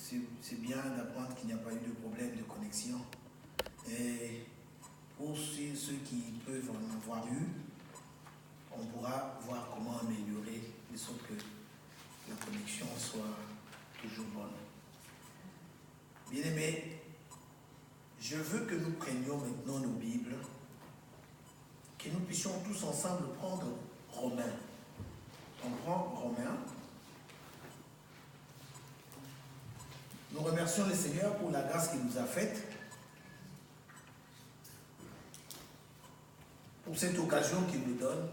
c'est bien d'apprendre qu'il n'y a pas eu de problème de connexion. Et pour ceux qui peuvent en avoir eu, on pourra voir comment améliorer de sorte que la connexion soit toujours bonne. Bien-aimés, je veux que nous prenions maintenant nos Bibles, que nous puissions tous ensemble prendre Romains. On prend Romains. Nous remercions le Seigneur pour la grâce qu'il nous a faite, pour cette occasion qu'il nous donne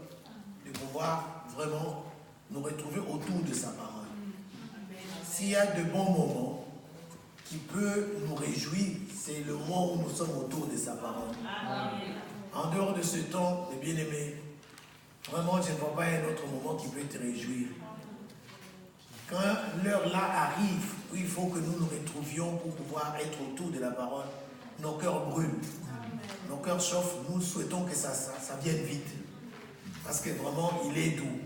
de pouvoir vraiment nous retrouver autour de sa parole. S'il y a de bons moments qui peuvent nous réjouir, c'est le moment où nous sommes autour de sa parole. En dehors de ce temps, les bien-aimés, vraiment, je ne vois pas un autre moment qui peut te réjouir. Quand l'heure là arrive, où il faut que nous nous retrouvions pour pouvoir être autour de la parole, nos cœurs brûlent, nos cœurs chauffent, nous souhaitons que ça vienne vite. Parce que vraiment, il est doux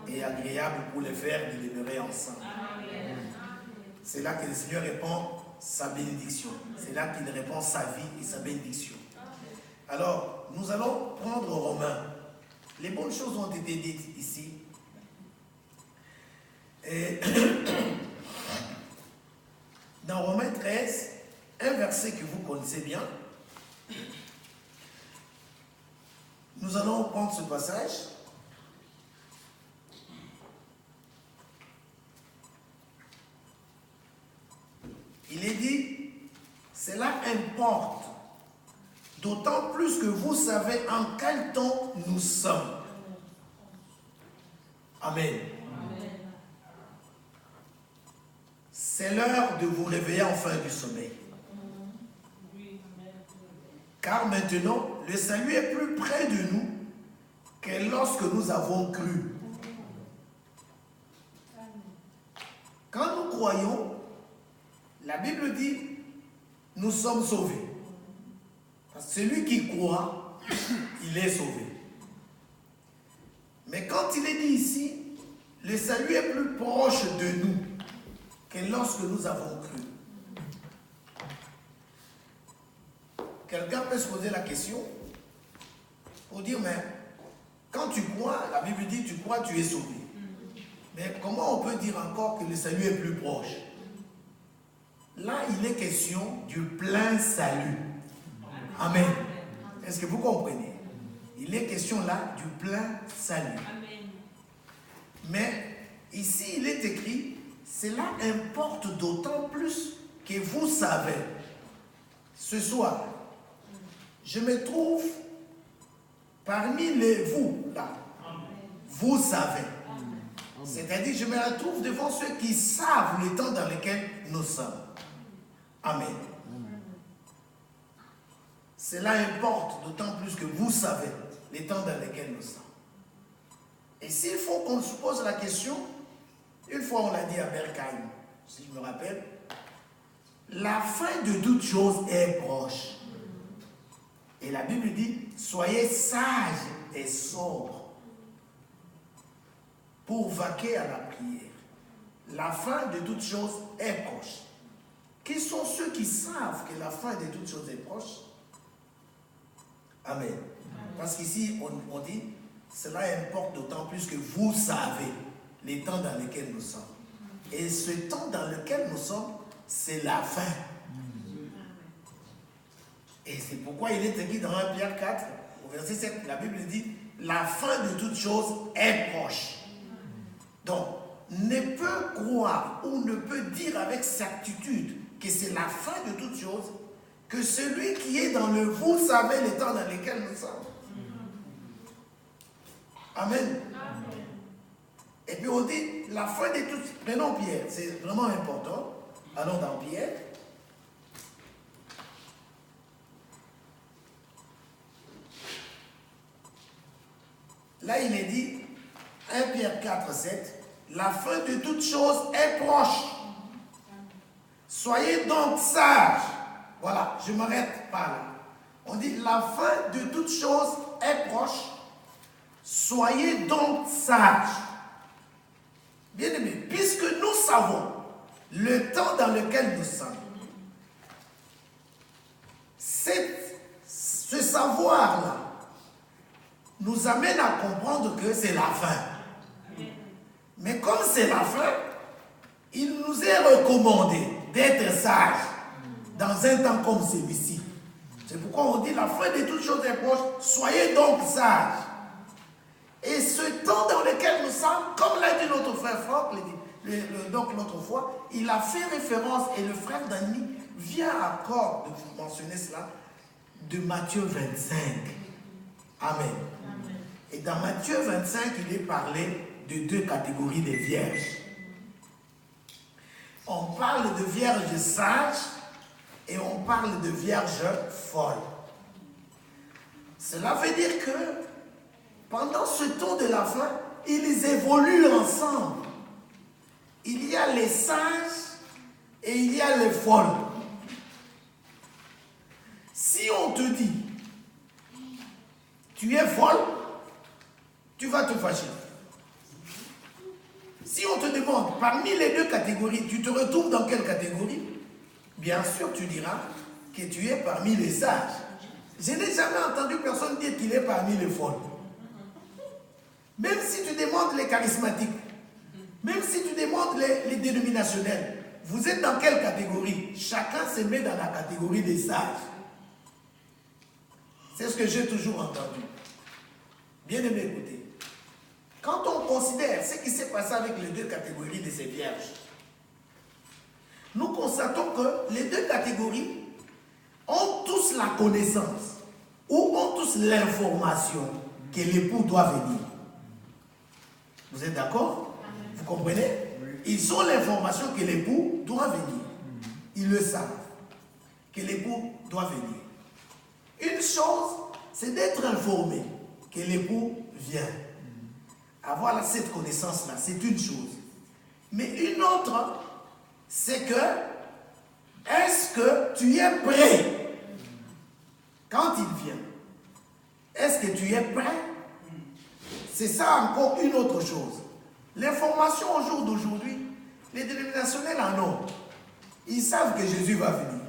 et agréable pour les faire de demeurer ensemble. C'est là que le Seigneur répand sa bénédiction. C'est là qu'il répand sa vie et sa bénédiction. Alors, nous allons prendre Romains. Les bonnes choses ont été dites ici. Et dans Romains 13, un verset que vous connaissez bien, nous allons prendre ce passage. Il est dit, cela importe, d'autant plus que vous savez en quel temps nous sommes. Amen. C'est l'heure de vous réveiller enfin du sommeil. Car maintenant, le salut est plus près de nous que lorsque nous avons cru. Quand nous croyons, la Bible dit, nous sommes sauvés. Parce que celui qui croit, il est sauvé. Mais quand il est dit ici, le salut est plus proche de nous que lorsque nous avons cru. Quelqu'un peut se poser la question pour dire, mais quand tu crois, la Bible dit, tu crois, tu es sauvé. Mais comment on peut dire encore que le salut est plus proche? Là, il est question du plein salut. Amen. Est-ce que vous comprenez? Il est question là du plein salut. Mais ici, il est écrit, cela importe d'autant plus que vous savez. Ce soir, je me trouve parmi les vous, là. Vous savez. C'est-à-dire, je me retrouve devant ceux qui savent le temps dans lequel nous sommes. Amen. Cela importe d'autant plus que vous savez les temps dans lesquels nous sommes. Et s'il faut qu'on se pose la question, une fois on l'a dit à Berkheim, si je me rappelle, la fin de toute chose est proche. Et la Bible dit, soyez sages et sobres pour vaquer à la prière. La fin de toute chose est proche. Qui sont ceux qui savent que la fin de toute chose est proche? Amen. Parce qu'ici, on dit, cela importe d'autant plus que vous savez les temps dans lesquels nous sommes. Et ce temps dans lequel nous sommes, c'est la fin. Et c'est pourquoi il est écrit dans 1 Pierre 4, au verset 7, la Bible dit, la fin de toute chose est proche. Donc, ne peut croire ou ne peut dire avec certitude que c'est la fin de toute chose que celui qui est dans le vous savez les temps dans lesquels nous sommes. Amen. Et puis on dit la fin de tout. Prenons Pierre, c'est vraiment important. Allons dans Pierre. Là il est dit 1 Pierre 4, 7, la fin de toute chose est proche. Soyez donc sages. Voilà, je m'arrête par là. On dit la fin de toute chose est proche. Soyez donc sages. Bien-aimés, puisque nous savons le temps dans lequel nous sommes. Ce savoir-là nous amène à comprendre que c'est la fin. Mais comme c'est la fin, il nous est recommandé d'être sages dans un temps comme celui-ci. C'est pourquoi on dit la fin de toutes choses est proche. Soyez donc sages. Et ce temps dans lequel nous sommes, comme l'a dit notre frère Franck, donc l'autre fois, il a fait référence, et le frère Dani vient encore de vous mentionner cela, de Matthieu 25. Amen. Et dans Matthieu 25, il est parlé de deux catégories de vierges. On parle de vierges sages et on parle de vierges folles. Cela veut dire que pendant ce temps de la fin, ils évoluent ensemble. Il y a les sages et il y a les folles. Si on te dit, tu es folle, tu vas te fâcher. Si on te demande, parmi les deux catégories, tu te retrouves dans quelle catégorie? Bien sûr, tu diras que tu es parmi les sages. Je n'ai jamais entendu personne dire qu'il est parmi les folles. Même si tu demandes les charismatiques, même si tu demandes les dénominationnels, vous êtes dans quelle catégorie? Chacun se met dans la catégorie des sages. C'est ce que j'ai toujours entendu. Bien aimé, écoutez. Quand on considère ce qui s'est passé avec les deux catégories de ces vierges, nous constatons que les deux catégories ont tous la connaissance ou ont tous l'information que l'époux doit venir. Vous êtes d'accord? Vous comprenez? Ils ont l'information que l'époux doit venir. Ils le savent, que l'époux doit venir. Une chose, c'est d'être informé que l'époux vient. Avoir cette connaissance-là, c'est une chose. Mais une autre, c'est que, est-ce que tu es prêt quand il vient? Est-ce que tu es prêt? C'est ça encore une autre chose. L'information au jour d'aujourd'hui, les dénominationnels en ont. Ils savent que Jésus va venir.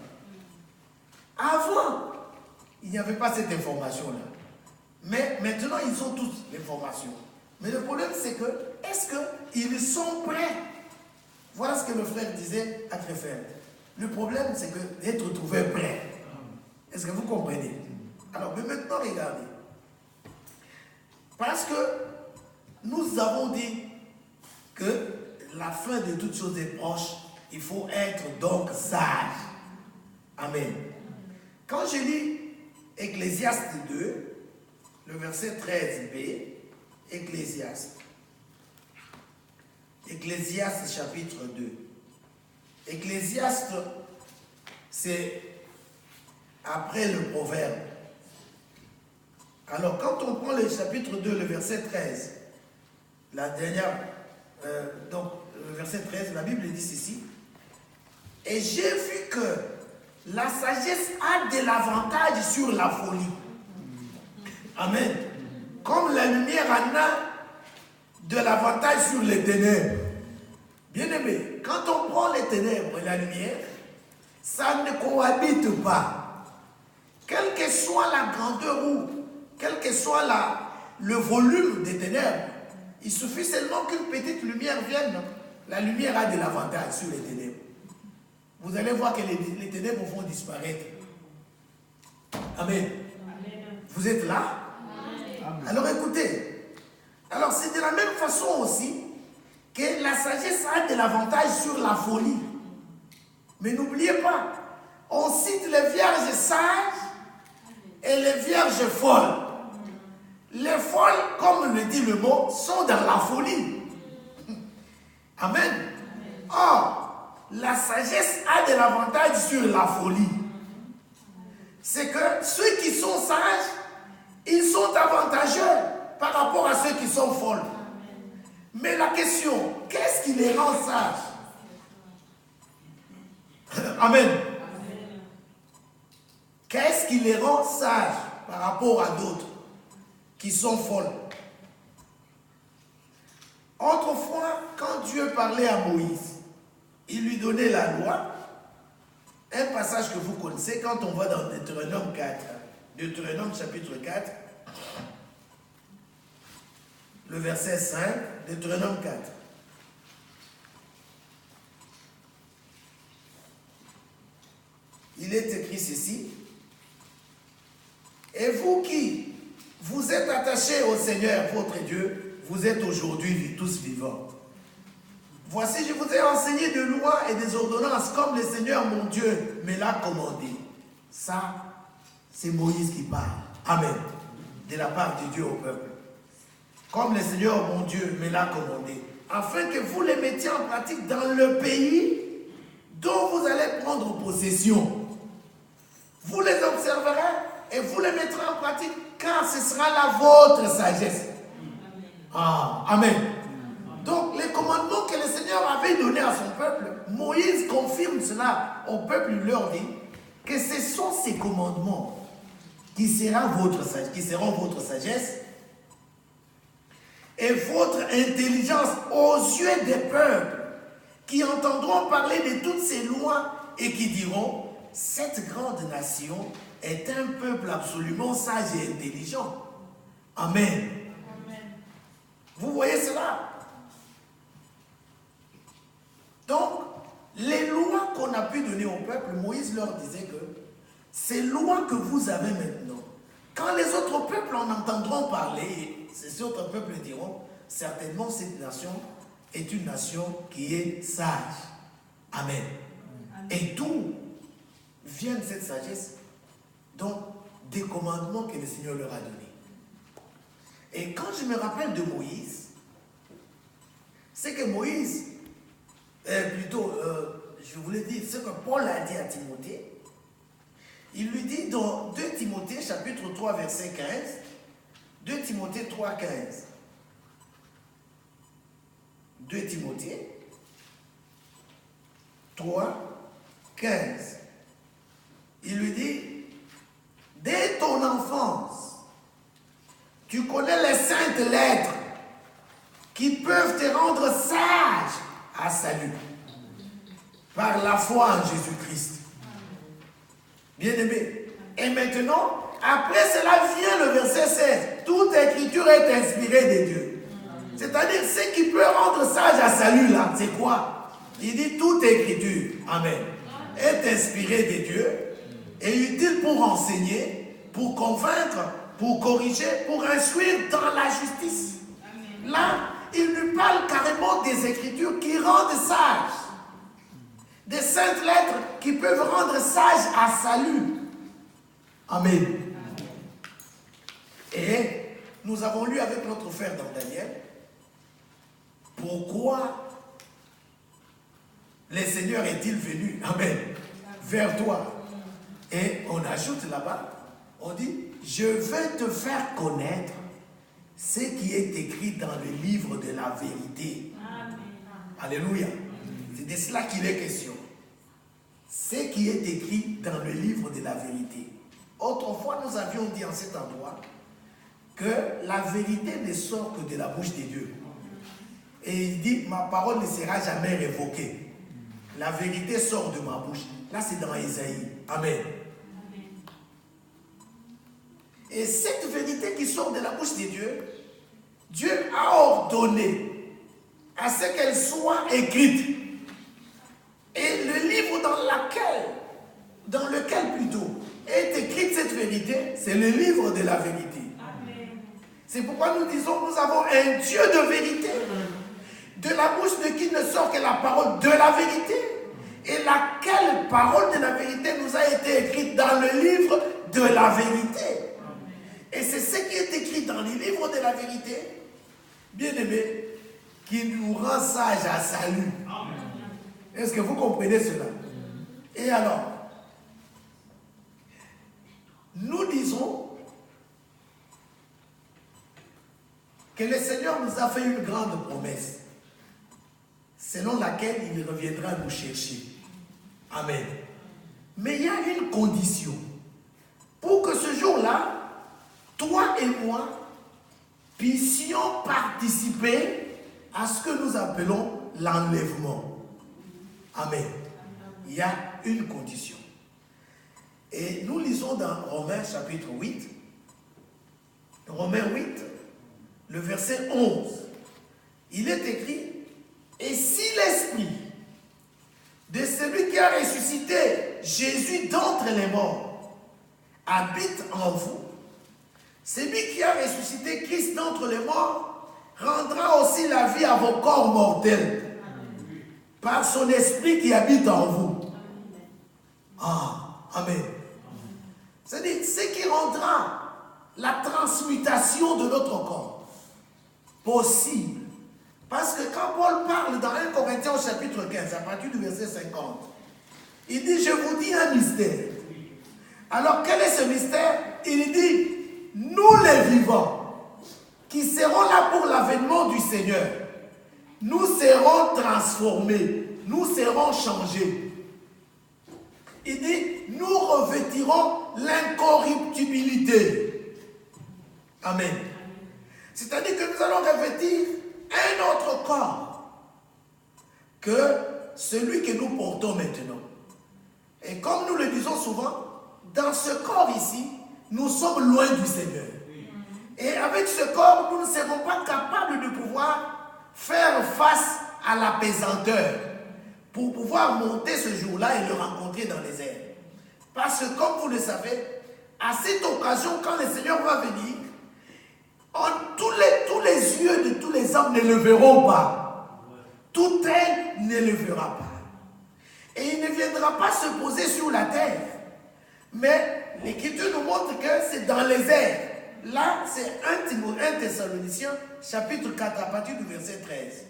Avant, il n'y avait pas cette information-là. Mais maintenant, ils ont tous l'information. Mais le problème, c'est que, est-ce qu'ils sont prêts? Voilà ce que le frère disait à Krefeld. Le problème, c'est que d'être trouvé prêt. Est-ce que vous comprenez? Alors, mais maintenant, regardez. Parce que nous avons dit que la fin de toutes choses est proche, il faut être donc sage. Amen. Quand je lis Ecclésiaste 2, le verset 13b, Ecclésiaste chapitre 2. Ecclésiaste, c'est après le proverbe. Alors, quand on prend le chapitre 2, le verset 13, la dernière, donc le verset 13, la Bible dit ceci. Et j'ai vu que la sagesse a de l'avantage sur la folie. Amen. Comme la lumière en a de l'avantage sur les ténèbres. Bien aimé, quand on prend les ténèbres et la lumière, ça ne cohabite pas. Quelle que soit la grandeur ou quel que soit le volume des ténèbres, il suffit seulement qu'une petite lumière vienne. La lumière a de l'avantage sur les ténèbres. Vous allez voir que les ténèbres vont disparaître. Amen. Vous êtes là? Amen. Alors écoutez. Alors c'est de la même façon aussi que la sagesse a de l'avantage sur la folie. Mais n'oubliez pas, on cite les vierges sages et les vierges folles. Les folles, comme le dit le mot, sont dans la folie. Amen. Or, la sagesse a de l'avantage sur la folie. C'est que ceux qui sont sages, ils sont avantageux par rapport à ceux qui sont folles. Mais la question, qu'est-ce qui les rend sages? Amen. Qu'est-ce qui les rend sages par rapport à d'autres qui sont folles? Autrefois, quand Dieu parlait à Moïse, il lui donnait la loi. Un passage que vous connaissez quand on va dans Deutéronome 4. Deutéronome chapitre 4. Le verset 5. Deutéronome 4. Il est écrit ceci. Et vous qui vous êtes attachés au Seigneur votre Dieu, vous êtes aujourd'hui tous vivants. Voici, je vous ai enseigné des lois et des ordonnances comme le Seigneur mon Dieu me l'a commandé. Ça, c'est Moïse qui parle. Amen. De la part de Dieu au peuple. Comme le Seigneur mon Dieu me l'a commandé. Afin que vous les mettiez en pratique dans le pays dont vous allez prendre possession. Vous les observerez et vous les mettrez en pratique car ce sera la vôtre sagesse. Ah, amen. Donc, les commandements que le Seigneur avait donnés à son peuple, Moïse confirme cela au peuple, il leur dit que ce sont ces commandements qui seront votre sagesse et votre intelligence aux yeux des peuples qui entendront parler de toutes ces lois et qui diront « Cette grande nation est un peuple absolument sage et intelligent. » Amen. Amen. Vous voyez cela? Donc, les lois qu'on a pu donner au peuple, Moïse leur disait que ces lois que vous avez maintenant, quand les autres peuples en entendront parler, ces autres peuples diront, certainement cette nation est une nation qui est sage. Amen. Amen. Et d'où vient cette sagesse? Donc, des commandements que le Seigneur leur a donnés. Et quand je me rappelle de Moïse, c'est que Moïse, je voulais dire ce que Paul a dit à Timothée. Il lui dit dans 2 Timothée chapitre 3 verset 15, 2 Timothée 3, 15. 2 Timothée 3, 15. Il lui dit, dès ton enfance, tu connais les saintes lettres qui peuvent te rendre sage à salut par la foi en Jésus-Christ. Bien-aimé. Et maintenant, après cela vient le verset 16. Toute écriture est inspirée de Dieu. C'est-à-dire, ce qui peut rendre sage à salut, là, c'est quoi? Il dit toute écriture, amen, est inspirée de Dieu et utile pour enseigner, pour convaincre, pour corriger, pour instruire dans la justice. Là, il lui parle carrément des Écritures qui rendent sages. Des saintes lettres qui peuvent rendre sage à salut. Amen. Et nous avons lu avec notre frère dans Daniel pourquoi le Seigneur est-il venu, amen, vers toi. Et on ajoute là-bas, on dit, je vais te faire connaître ce qui est écrit dans le livre de la vérité. Amen. Alléluia. C'est de cela qu'il est question. Ce qui est écrit dans le livre de la vérité. Autrefois, nous avions dit en cet endroit que la vérité ne sort que de la bouche de Dieu. Et il dit, ma parole ne sera jamais révoquée. La vérité sort de ma bouche. Là, c'est dans Isaïe. Amen. Et cette vérité qui sort de la bouche de Dieu, Dieu a ordonné à ce qu'elle soit écrite. Et le livre dans lequel plutôt est écrite cette vérité, c'est le livre de la vérité. C'est pourquoi nous disons, nous avons un Dieu de vérité, de la bouche de qui ne sort que la parole de la vérité, et laquelle parole de la vérité nous a été écrite dans le livre de la vérité. Et c'est ce qui est écrit dans le livre de la vérité, bien-aimé, qui nous rend sages à salut. Est-ce que vous comprenez cela? Et alors, nous disons que le Seigneur nous a fait une grande promesse, selon laquelle il reviendra nous chercher. Amen. Mais il y a une condition. Pour que ce jour-là, toi et moi puissions participer à ce que nous appelons l'enlèvement. Amen. Il y a une condition. Et nous lisons dans Romains chapitre 8. Romains 8, le verset 11. Il est écrit, et si l'esprit de celui qui a ressuscité Jésus d'entre les morts habite en vous, celui qui a ressuscité Christ d'entre les morts rendra aussi la vie à vos corps mortels par son esprit qui habite en vous. Ah, amen. C'est-à-dire, ce qui rendra la transmutation de notre corps possible. Parce que quand Paul parle dans 1 Corinthiens au chapitre 15, à partir du verset 50, il dit, je vous dis un mystère. Alors, quel est ce mystère? Il dit, nous les vivants, qui serons là pour l'avènement du Seigneur, nous serons transformés, nous serons changés. Il dit, nous revêtirons l'incorruptibilité. Amen. C'est-à-dire que nous allons revêtir un autre corps que celui que nous portons maintenant. Et comme nous le disons souvent, dans ce corps ici, nous sommes loin du Seigneur. Et avec ce corps, nous ne serons pas capables de pouvoir faire face à la pesanteur pour pouvoir monter ce jour-là et le rencontrer dans les airs. Parce que comme vous le savez, à cette occasion, quand le Seigneur va venir, tous les yeux de tous les hommes ne le verront pas. Tout œil ne le verra pas. Et il ne viendra pas se poser sur la terre. Mais l'Écriture nous montre que c'est dans les airs. Là, c'est 1 Thessaloniciens, chapitre 4, à partir du verset 13.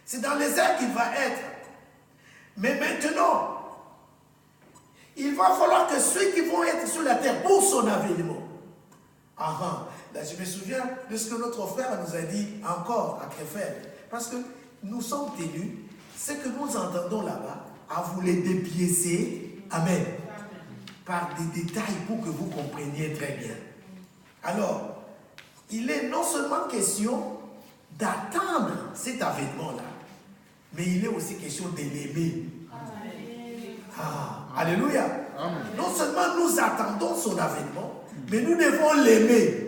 C'est dans les airs qu'il va être. Mais maintenant, il va falloir que ceux qui vont être sur la terre pour son avènement. Là, je me souviens de ce que notre frère nous a dit encore à Krefeld. Parce que nous sommes tenus, ce que nous entendons là-bas, à vous les dépiécer, amen, par des détails pour que vous compreniez très bien. Alors, il est non seulement question d'attendre cet avènement-là, mais il est aussi question de l'aimer. Alléluia. Non seulement nous attendons son avènement, mais nous devons l'aimer.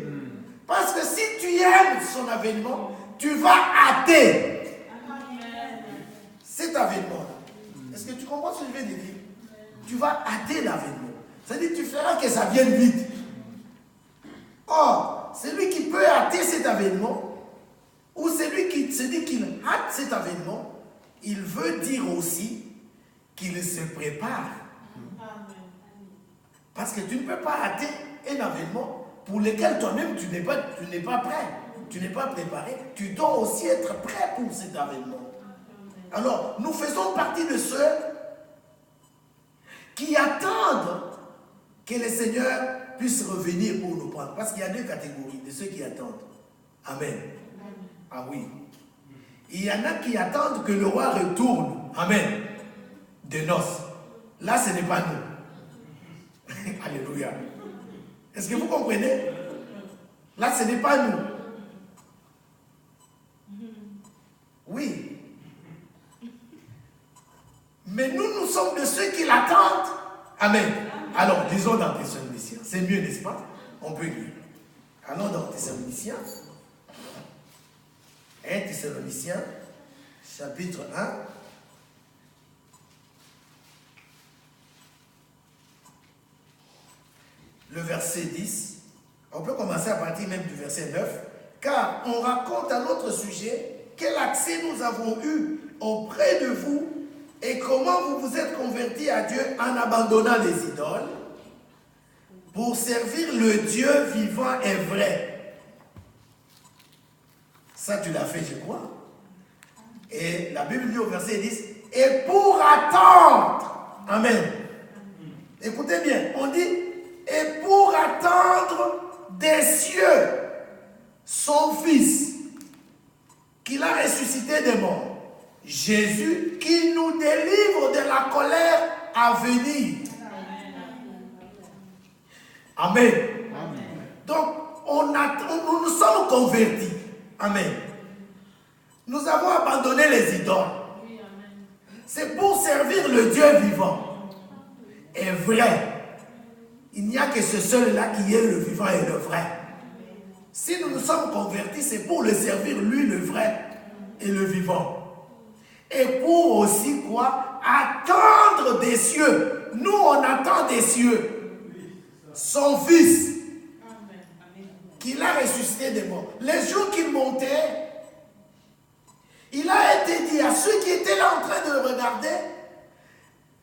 Parce que si tu aimes son avènement, tu vas hâter cet avènement-là. Est-ce que tu comprends ce que je viens de dire? Tu vas hâter l'avènement. C'est-à-dire que tu feras que ça vienne vite. Or, celui qui peut hâter cet avènement, ou celui qui se dit qu'il hâte cet avènement, il veut dire aussi qu'il se prépare. Parce que tu ne peux pas hâter un avènement pour lequel toi-même tu n'es pas prêt, tu n'es pas préparé. Tu dois aussi être prêt pour cet avènement. Alors, nous faisons partie de ceux qui attendent que le Seigneur puisse revenir pour nous prendre. Parce qu'il y a deux catégories de ceux qui attendent. Amen. Ah oui. Il y en a qui attendent que le roi retourne. Amen. De noces. Là, ce n'est pas nous. Alléluia. Est-ce que vous comprenez? Là, ce n'est pas nous. Oui. Mais nous sommes de ceux qui l'attendent. Amen. Alors, disons dans Thessaloniciens. C'est mieux, n'est-ce pas? On peut lire. Allons dans Thessaloniciens. 1 Thessaloniciens, chapitre 1. Le verset 10. On peut commencer à partir même du verset 9. Car on raconte à notre sujet quel accès nous avons eu auprès de vous et comment vous vous êtes convertis à Dieu en abandonnant les idoles pour servir le Dieu vivant et vrai. Ça, tu l'as fait, je crois. Et la Bible dit au verset 10, et pour attendre. Amen. Écoutez bien, on dit, et pour attendre des cieux son Fils, qu'il a ressuscité des morts, Jésus, qui nous délivre de la colère à venir. Amen. Amen. Donc, nous nous sommes convertis. Amen. Nous avons abandonné les idoles. c'est pour servir le Dieu vivant et vrai. Il n'y a que ce seul-là qui est le vivant et le vrai. Si nous nous sommes convertis, c'est pour le servir, lui, le vrai et le vivant. Et pour aussi quoi? Attendre des cieux. Nous, on attend des cieux. Son Fils, qu'il a ressuscité des morts. Les jours qu'il montait, il a été dit à ceux qui étaient là en train de le regarder,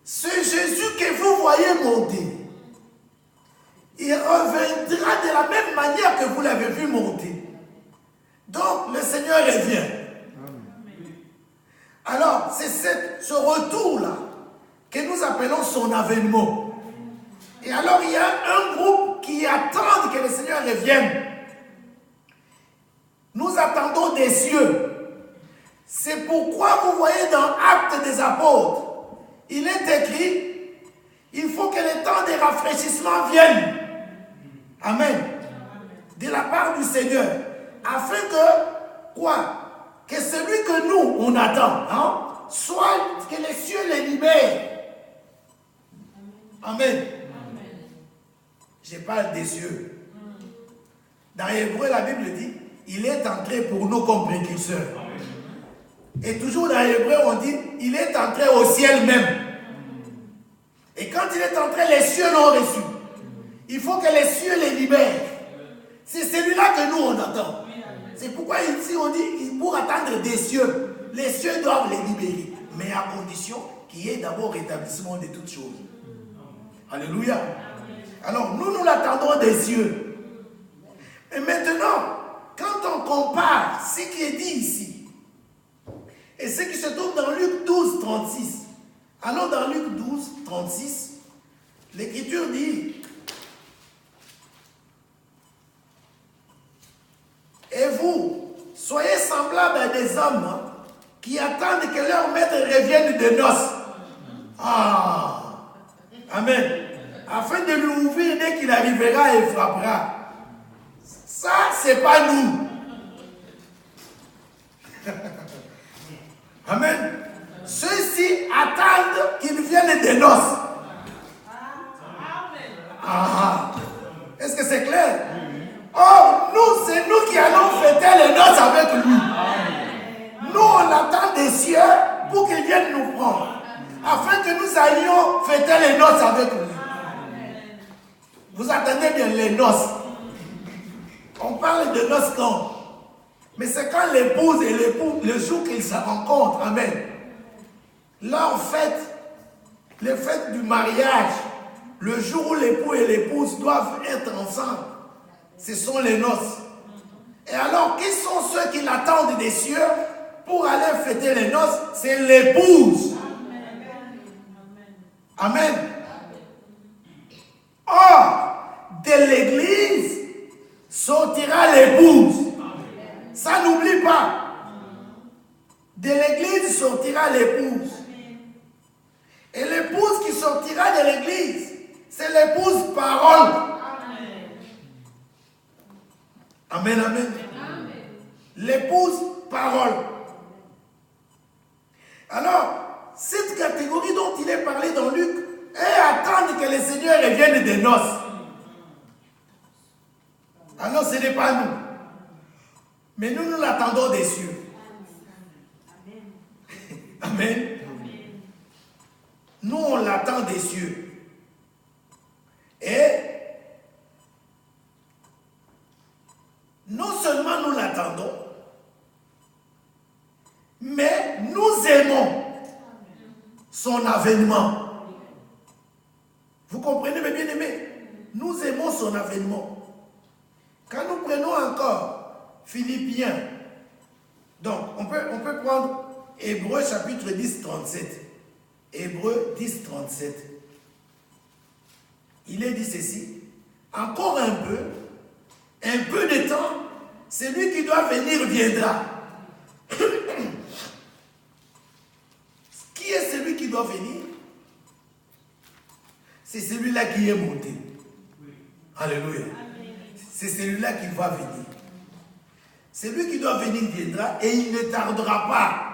ce Jésus que vous voyez monter, il reviendra de la même manière que vous l'avez vu monter. Donc, le Seigneur revient. Alors, c'est ce retour-là que nous appelons son avènement. Et alors, il y a un groupe qui attend que le Seigneur revienne. Nous attendons des cieux. C'est pourquoi vous voyez dans Actes des Apôtres, il est écrit, il faut que le temps des rafraîchissements vienne. Amen. De la part du Seigneur. Afin que, quoi? Que celui que nous, on attend, hein, soit que les cieux les libèrent. Amen. Je parle des cieux. Dans Hébreu, la Bible dit, il est entré pour nous comme précurseur. Et toujours dans Hébreu, on dit, il est entré au ciel même. Et quand il est entré, les cieux l'ont reçu. Il faut que les cieux les libèrent. C'est celui-là que nous, on attend. C'est pourquoi ici, on dit, pour attendre des cieux, les cieux doivent les libérer. Mais à condition qu'il y ait d'abord rétablissement de toutes choses. Alléluia. Alors, nous l'attendons des cieux. Et maintenant, quand on compare ce qui est dit ici, et ce qui se trouve dans Luc 12, 36, alors dans Luc 12, 36, l'Écriture dit, et vous, soyez semblables à des hommes qui attendent que leur maître revienne de noces. Ah, amen. Afin de lui ouvrir dès qu'il arrivera et frappera. Ça, c'est pas nous. Amen. Ceux-ci attendent qu'ils viennent des noces. Ah, est-ce que c'est clair? Oh, nous, c'est nous qui allons fêter les noces avec lui. Nous, on attend des cieux pour qu'il vienne nous prendre. Afin que nous allions fêter les noces avec lui. Vous attendez bien les noces. On parle de noces quand? Mais c'est quand l'épouse et l'époux, le jour qu'ils se rencontrent. Amen. Là, en fait, le fait du mariage, le jour où l'époux et l'épouse doivent être ensemble, ce sont les noces. Et alors, qui sont ceux qui l'attendent des cieux pour aller fêter les noces? C'est l'épouse. Amen. Or, de l'église sortira l'épouse. Ça, n'oublie pas. De l'église sortira l'épouse. Et l'épouse qui sortira de l'église, c'est l'épouse parole. Amen, amen. L'épouse parole. Alors, cette catégorie dont il est parlé dans Luc, est attendre que le Seigneur revienne des noces. Alors, ce n'est pas nous. Mais nous l'attendons des cieux. Amen. Nous, on l'attend des cieux. Et non seulement nous l'attendons, mais nous aimons son avènement. Vous comprenez, mes bien-aimés? Nous aimons son avènement. Quand nous prenons encore Philippiens, donc on peut prendre Hébreux chapitre 10, 37. Hébreux 10, 37. Il est dit ceci. Encore un peu de temps, celui qui doit venir viendra. Qui est celui qui doit venir? C'est celui-là qui est monté. Alléluia. C'est celui-là qui va venir. Celui qui doit venir viendra et il ne tardera pas.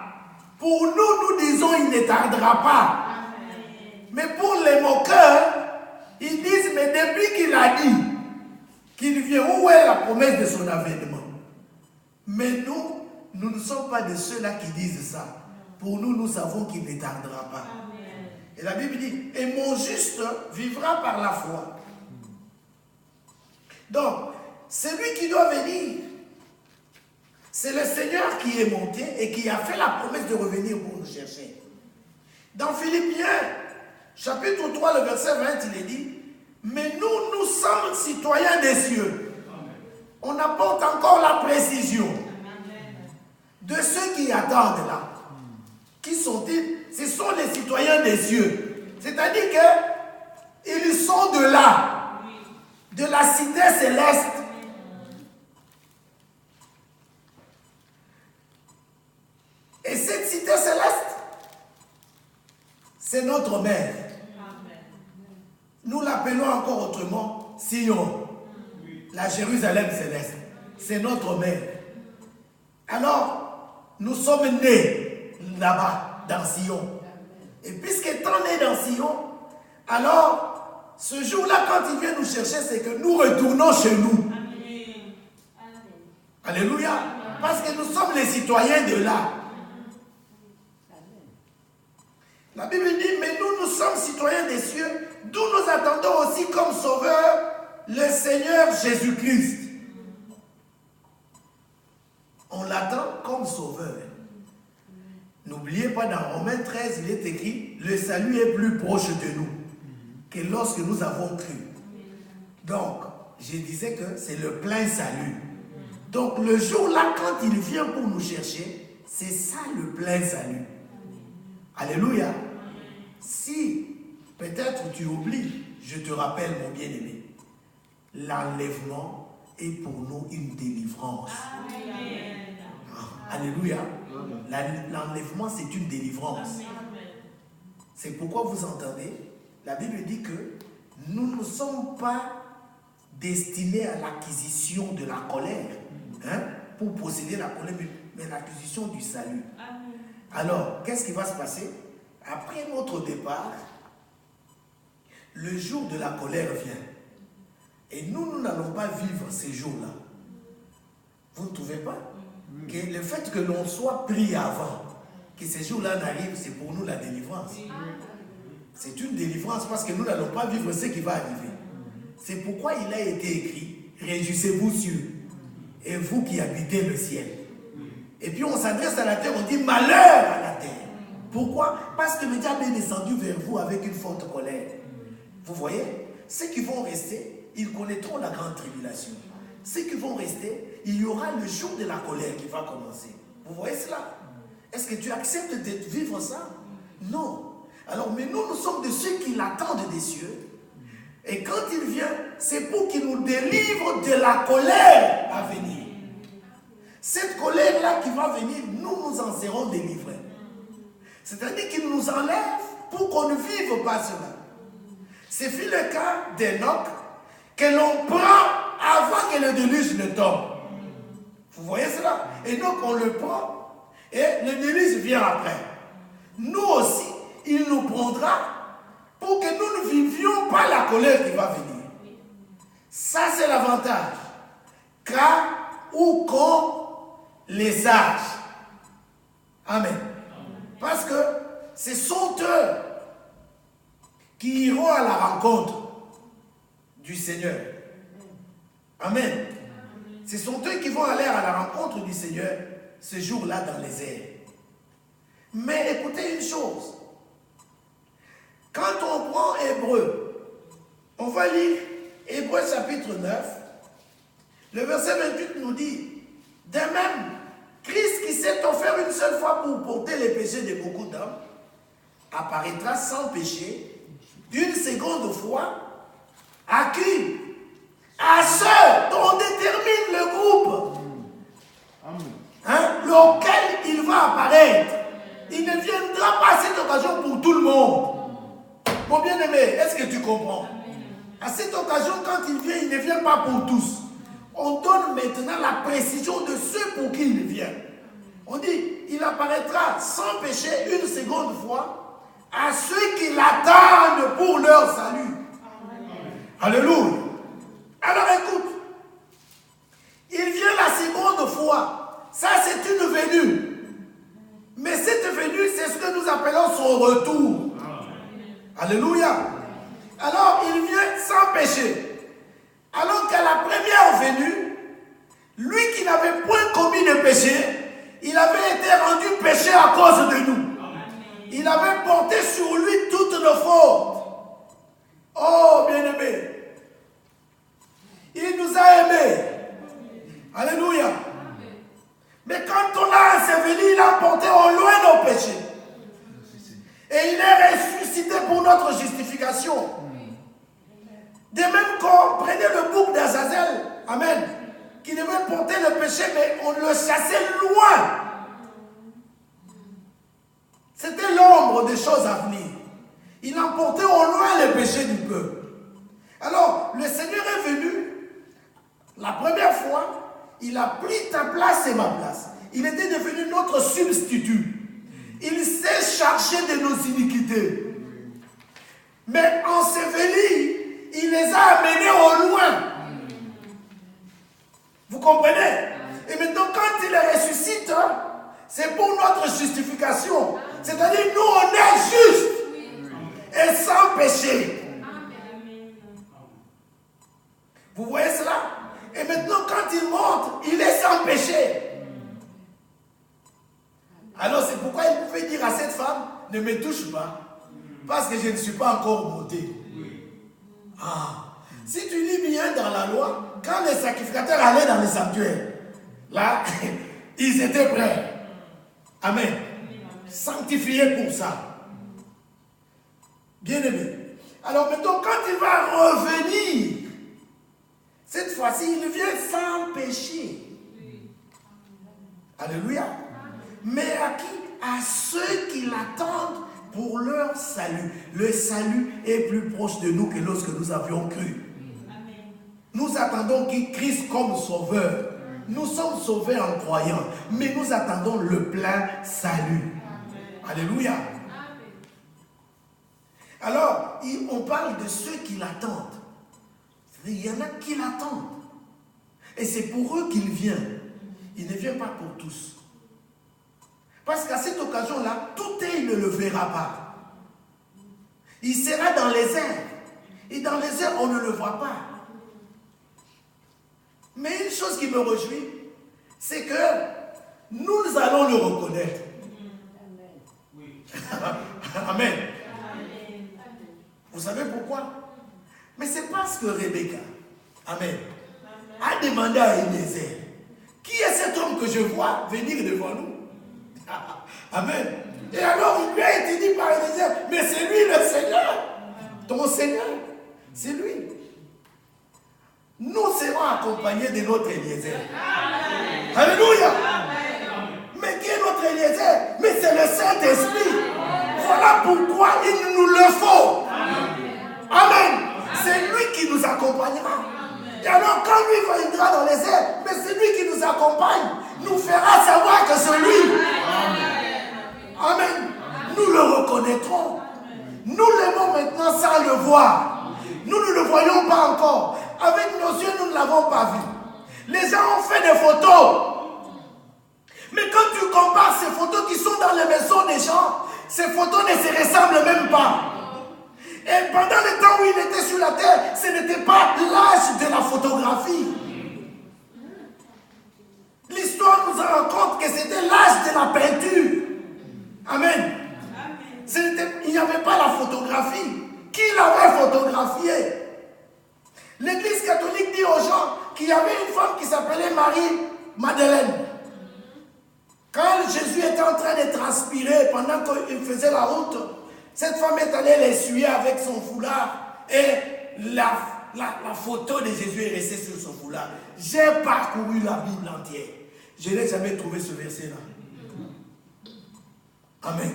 Pour nous, nous disons il ne tardera pas. Mais pour les moqueurs, ils disent, mais depuis qu'il a dit qu'il vient, où est la promesse de son avènement? Mais nous ne sommes pas de ceux-là qui disent ça. Pour nous, nous savons qu'il ne tardera pas. Et la Bible dit, et mon juste vivra par la foi. Donc, celui qui doit venir, c'est le Seigneur qui est monté et qui a fait la promesse de revenir pour nous chercher. Dans Philippiens, chapitre 3, le verset 20, il est dit, mais nous sommes citoyens des cieux. On apporte encore la précision de ceux qui attendent là. Qui sont-ils? Ce sont les citoyens des cieux. C'est-à-dire qu'ils sont de là, de la cité céleste. Et cette cité céleste, c'est notre mère. Nous l'appelons encore autrement Sion, la Jérusalem céleste. C'est notre mère. Alors, nous sommes nés là-bas, dans Sion. Et puisqu'étant nés dans Sion, alors, ce jour-là, quand il vient nous chercher, c'est que nous retournons chez nous. Alléluia. Parce que nous sommes les citoyens de là. La Bible dit, mais nous sommes citoyens des cieux, d'où nous attendons aussi comme sauveur le Seigneur Jésus-Christ. On l'attend comme sauveur. N'oubliez pas, dans Romains 13, il est écrit, le salut est plus proche de nous que lorsque nous avons cru. Donc, je disais que c'est le plein salut. Donc, le jour-là, quand il vient pour nous chercher, c'est ça le plein salut. Alléluia. Si peut-être tu oublies, je te rappelle, mon bien-aimé, l'enlèvement est pour nous une délivrance. Alléluia. L'enlèvement, c'est une délivrance. C'est pourquoi vous entendez, la Bible dit que nous ne sommes pas destinés à l'acquisition de la colère, pour posséder la colère, mais l'acquisition du salut. Alors, qu'est-ce qui va se passer? Après notre départ, le jour de la colère vient. Et nous n'allons pas vivre ces jours-là. Vous ne trouvez pas? Que le fait que l'on soit pris avant, que ces jours-là n'arrivent, c'est pour nous la délivrance. C'est une délivrance parce que nous n'allons pas vivre ce qui va arriver. C'est pourquoi il a été écrit, réjouissez-vous cieux, et vous qui habitez le ciel. Et puis on s'adresse à la terre, on dit malheur à la terre. Pourquoi? Parce que le diable est descendu vers vous avec une forte colère. Vous voyez? Ceux qui vont rester, ils connaîtront la grande tribulation. Ceux qui vont rester, il y aura le jour de la colère qui va commencer. Vous voyez cela? Est-ce que tu acceptes de vivre ça? Non. Alors, mais nous sommes de ceux qui l'attendent des cieux. Et quand il vient, c'est pour qu'il nous délivre de la colère à venir. Cette colère-là qui va venir, nous en serons délivrés. C'est-à-dire qu'il nous enlève pour qu'on ne vive pas cela. C'est fut le cas d'Enoch que l'on prend avant que le déluge ne tombe. Vous voyez cela? Et donc on le prend et le déluge vient après. Nous aussi, il nous prendra pour que nous ne vivions pas la colère qui va venir. Ça c'est l'avantage. Car ou quand les sages. Amen. Parce que ce sont eux qui iront à la rencontre du Seigneur. Amen. Ce sont eux qui vont aller à la rencontre du Seigneur ce jour-là dans les airs. Mais écoutez une chose. Quand on prend Hébreu, on va lire Hébreu chapitre 9. Le verset 28 nous dit, de même, Christ qui s'est offert une seule fois pour porter les péchés de beaucoup d'hommes, apparaîtra sans péché une seconde fois à qui? À ceux dont on détermine le groupe, lequel il va apparaître. Il ne viendra pas à cette occasion pour tout le monde. Mon bien-aimé, est-ce que tu comprends? À cette occasion, quand il vient, il ne vient pas pour tous. On donne maintenant la précision de ceux pour qui il vient. On dit, il apparaîtra sans péché une seconde fois à ceux qui l'attendent pour leur salut. Alléluia. Alors écoute, il vient la seconde fois. Ça, c'est une venue. Mais cette venue, c'est ce que nous appelons son retour. Alléluia. Alors, il vient sans péché. Alors qu'à la première venue, lui qui n'avait point commis de péché, il avait été rendu péché à cause de nous. Il avait porté sur lui toutes nos fautes. Oh, bien-aimé. Il nous a aimés. Alléluia. Mais quand on l'a enseveli, il a porté au loin nos péchés. Et il est ressuscité pour notre justification. De même qu'on prenait le bouc d'Azazel, amen, qui devait porter le péché, mais on le chassait loin. C'était l'ombre des choses à venir. Il emportait au loin les péchés du peuple. Alors, le Seigneur est venu, la première fois, il a pris ta place et ma place. Il était devenu notre substitut. Il s'est chargé de nos iniquités. Mais enseveli, il les a amenés au loin. Vous comprenez? Et maintenant, quand il les ressuscite, c'est pour notre justification. C'est-à-dire, nous, on est juste et sans péché. Vous voyez cela? Et maintenant, quand il monte, il est sans péché. Alors, c'est pourquoi il pouvait dire à cette femme, ne me touche pas, parce que je ne suis pas encore monté. Ah, si tu lis bien dans la loi, quand les sacrificateurs allaient dans les sanctuaires, là, ils étaient prêts. Amen. Sanctifiés pour ça. Bien aimé. Alors maintenant, quand il va revenir, cette fois-ci, il vient sans péché. Alléluia. Mais à qui? À ceux qui l'attendent pour leur salut. Le salut est plus proche de nous que lorsque nous avions cru. Nous attendons Christ comme sauveur. Nous sommes sauvés en croyant, mais nous attendons le plein salut. Alléluia. Alors, on parle de ceux qui l'attendent. Il y en a qui l'attendent. Et c'est pour eux qu'il vient. Il ne vient pas pour tous. Parce qu'à cette occasion-là, tout il ne le verra pas. Il sera dans les airs. Et dans les airs, on ne le voit pas. Mais une chose qui me réjouit, c'est que nous allons le reconnaître. Amen. Vous savez pourquoi? Mais c'est parce que Rebecca, amen, a demandé à Eliezer, qui est cet homme que je vois venir devant nous? Amen. Et alors il lui a été dit par Eliezer, mais c'est lui le Seigneur. Ton Seigneur, c'est lui. Nous serons accompagnés de notre Eliezer. Amen. Alléluia. Amen. Mais qui est notre Eliezer? Mais c'est le Saint-Esprit. Voilà pourquoi il nous le faut. Amen. C'est lui qui nous accompagnera. Et alors quand lui viendra dans les airs, mais c'est lui qui nous accompagne, nous fera savoir que c'est lui. Amen. Nous le reconnaîtrons. Nous l'aimons maintenant sans le voir. Nous ne le voyons pas encore. Avec nos yeux, nous ne l'avons pas vu. Les gens ont fait des photos. Mais quand tu compares ces photos qui sont dans les maisons des gens, ces photos ne se ressemblent même pas. Et pendant le temps où il était sur la terre, ce n'était pas l'âge de la photographie. L'histoire nous rend compte que c'était l'âge de la peinture. Amen. Il n'y avait pas la photographie. Qui l'avait photographié? L'Église catholique dit aux gens qu'il y avait une femme qui s'appelait Marie-Madeleine. Quand Jésus était en train de transpirer pendant qu'il faisait la route, cette femme est allée l'essuyer avec son foulard et la photo de Jésus est restée sur son foulard. J'ai parcouru la Bible entière. Je n'ai jamais trouvé ce verset-là. Amen.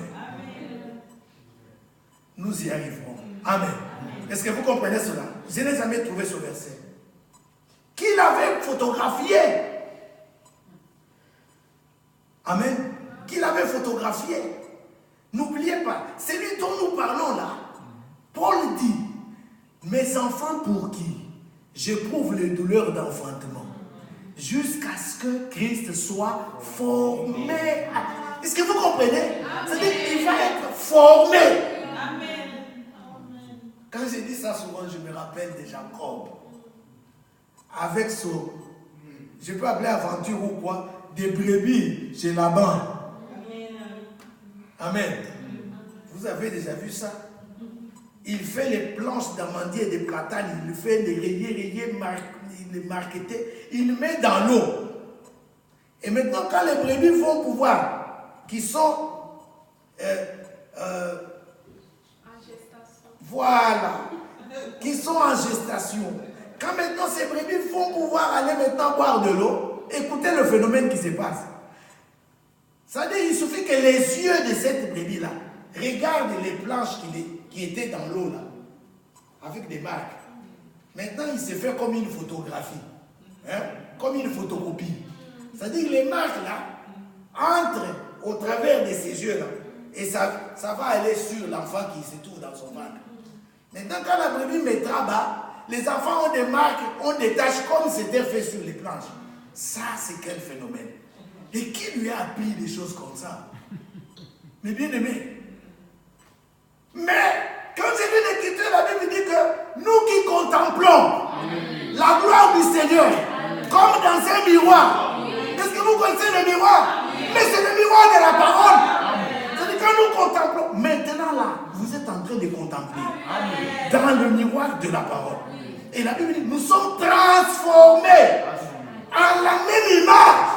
Nous y arriverons. Amen. Est-ce que vous comprenez cela? Je n'ai jamais trouvé ce verset. Qui l'avait photographié? Amen. photographier. N'oubliez pas, celui dont nous parlons là, Paul dit, mes enfants pour qui j'éprouve les douleurs d'enfantement, jusqu'à ce que Christ soit formé. Est-ce que vous comprenez? C'est-à-dire qu'il va être formé. Amen. Quand je dis ça souvent, je me rappelle de Jacob. Avec son, je peux appeler aventure ou quoi, des brebis chez Laban. Amen. Vous avez déjà vu ça? Il fait les planches d'amandier et de platane, il fait les rayés, les marquetés, il les met dans l'eau. Et maintenant, quand les brebis vont pouvoir, qui sont voilà, qui sont en gestation, quand maintenant ces brebis vont pouvoir aller maintenant boire de l'eau, écoutez le phénomène qui se passe. Ça veut dire qu'il suffit que les yeux de cette brebis-là regardent les planches qui étaient dans l'eau là, avec des marques. Maintenant, il se fait comme une photographie, hein, comme une photocopie. C'est-à-dire que les marques là entrent au travers de ces yeux-là et ça va aller sur l'enfant qui se trouve dans son ventre. Maintenant, quand la brebis mettra bas, les enfants ont des marques, ont des taches comme c'était fait sur les planches. Ça, c'est quel phénomène? Et qui lui a appris des choses comme ça? Mais bien aimé. Mais, quand j'ai lu l'écriture, la Bible dit que nous qui contemplons la gloire du Seigneur, comme dans un miroir. Est-ce que vous connaissez le miroir? Mais c'est le miroir de la parole. C'est-à-dire quand nous contemplons, maintenant là, vous êtes en train de contempler dans le miroir de la parole. Et la Bible dit, nous sommes transformés en la même image.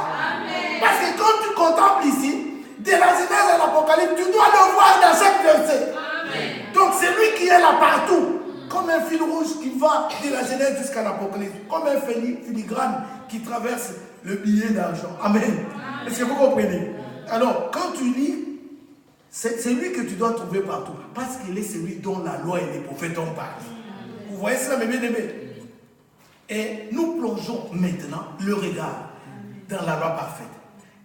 Parce que quand tu contemples ici, de la Genèse à l'Apocalypse, tu dois le voir dans chaque verset. Donc c'est lui qui est là partout, comme un fil rouge qui va de la Genèse jusqu'à l'Apocalypse, comme un filigrane qui traverse le billet d'argent. Amen. Est-ce que vous comprenez? Alors, quand tu lis, c'est lui que tu dois trouver partout, parce qu'il est celui dont la loi et les prophètes ont parlé. Vous voyez cela, mes bien-aimés? Et nous plongeons maintenant le regard dans la loi parfaite.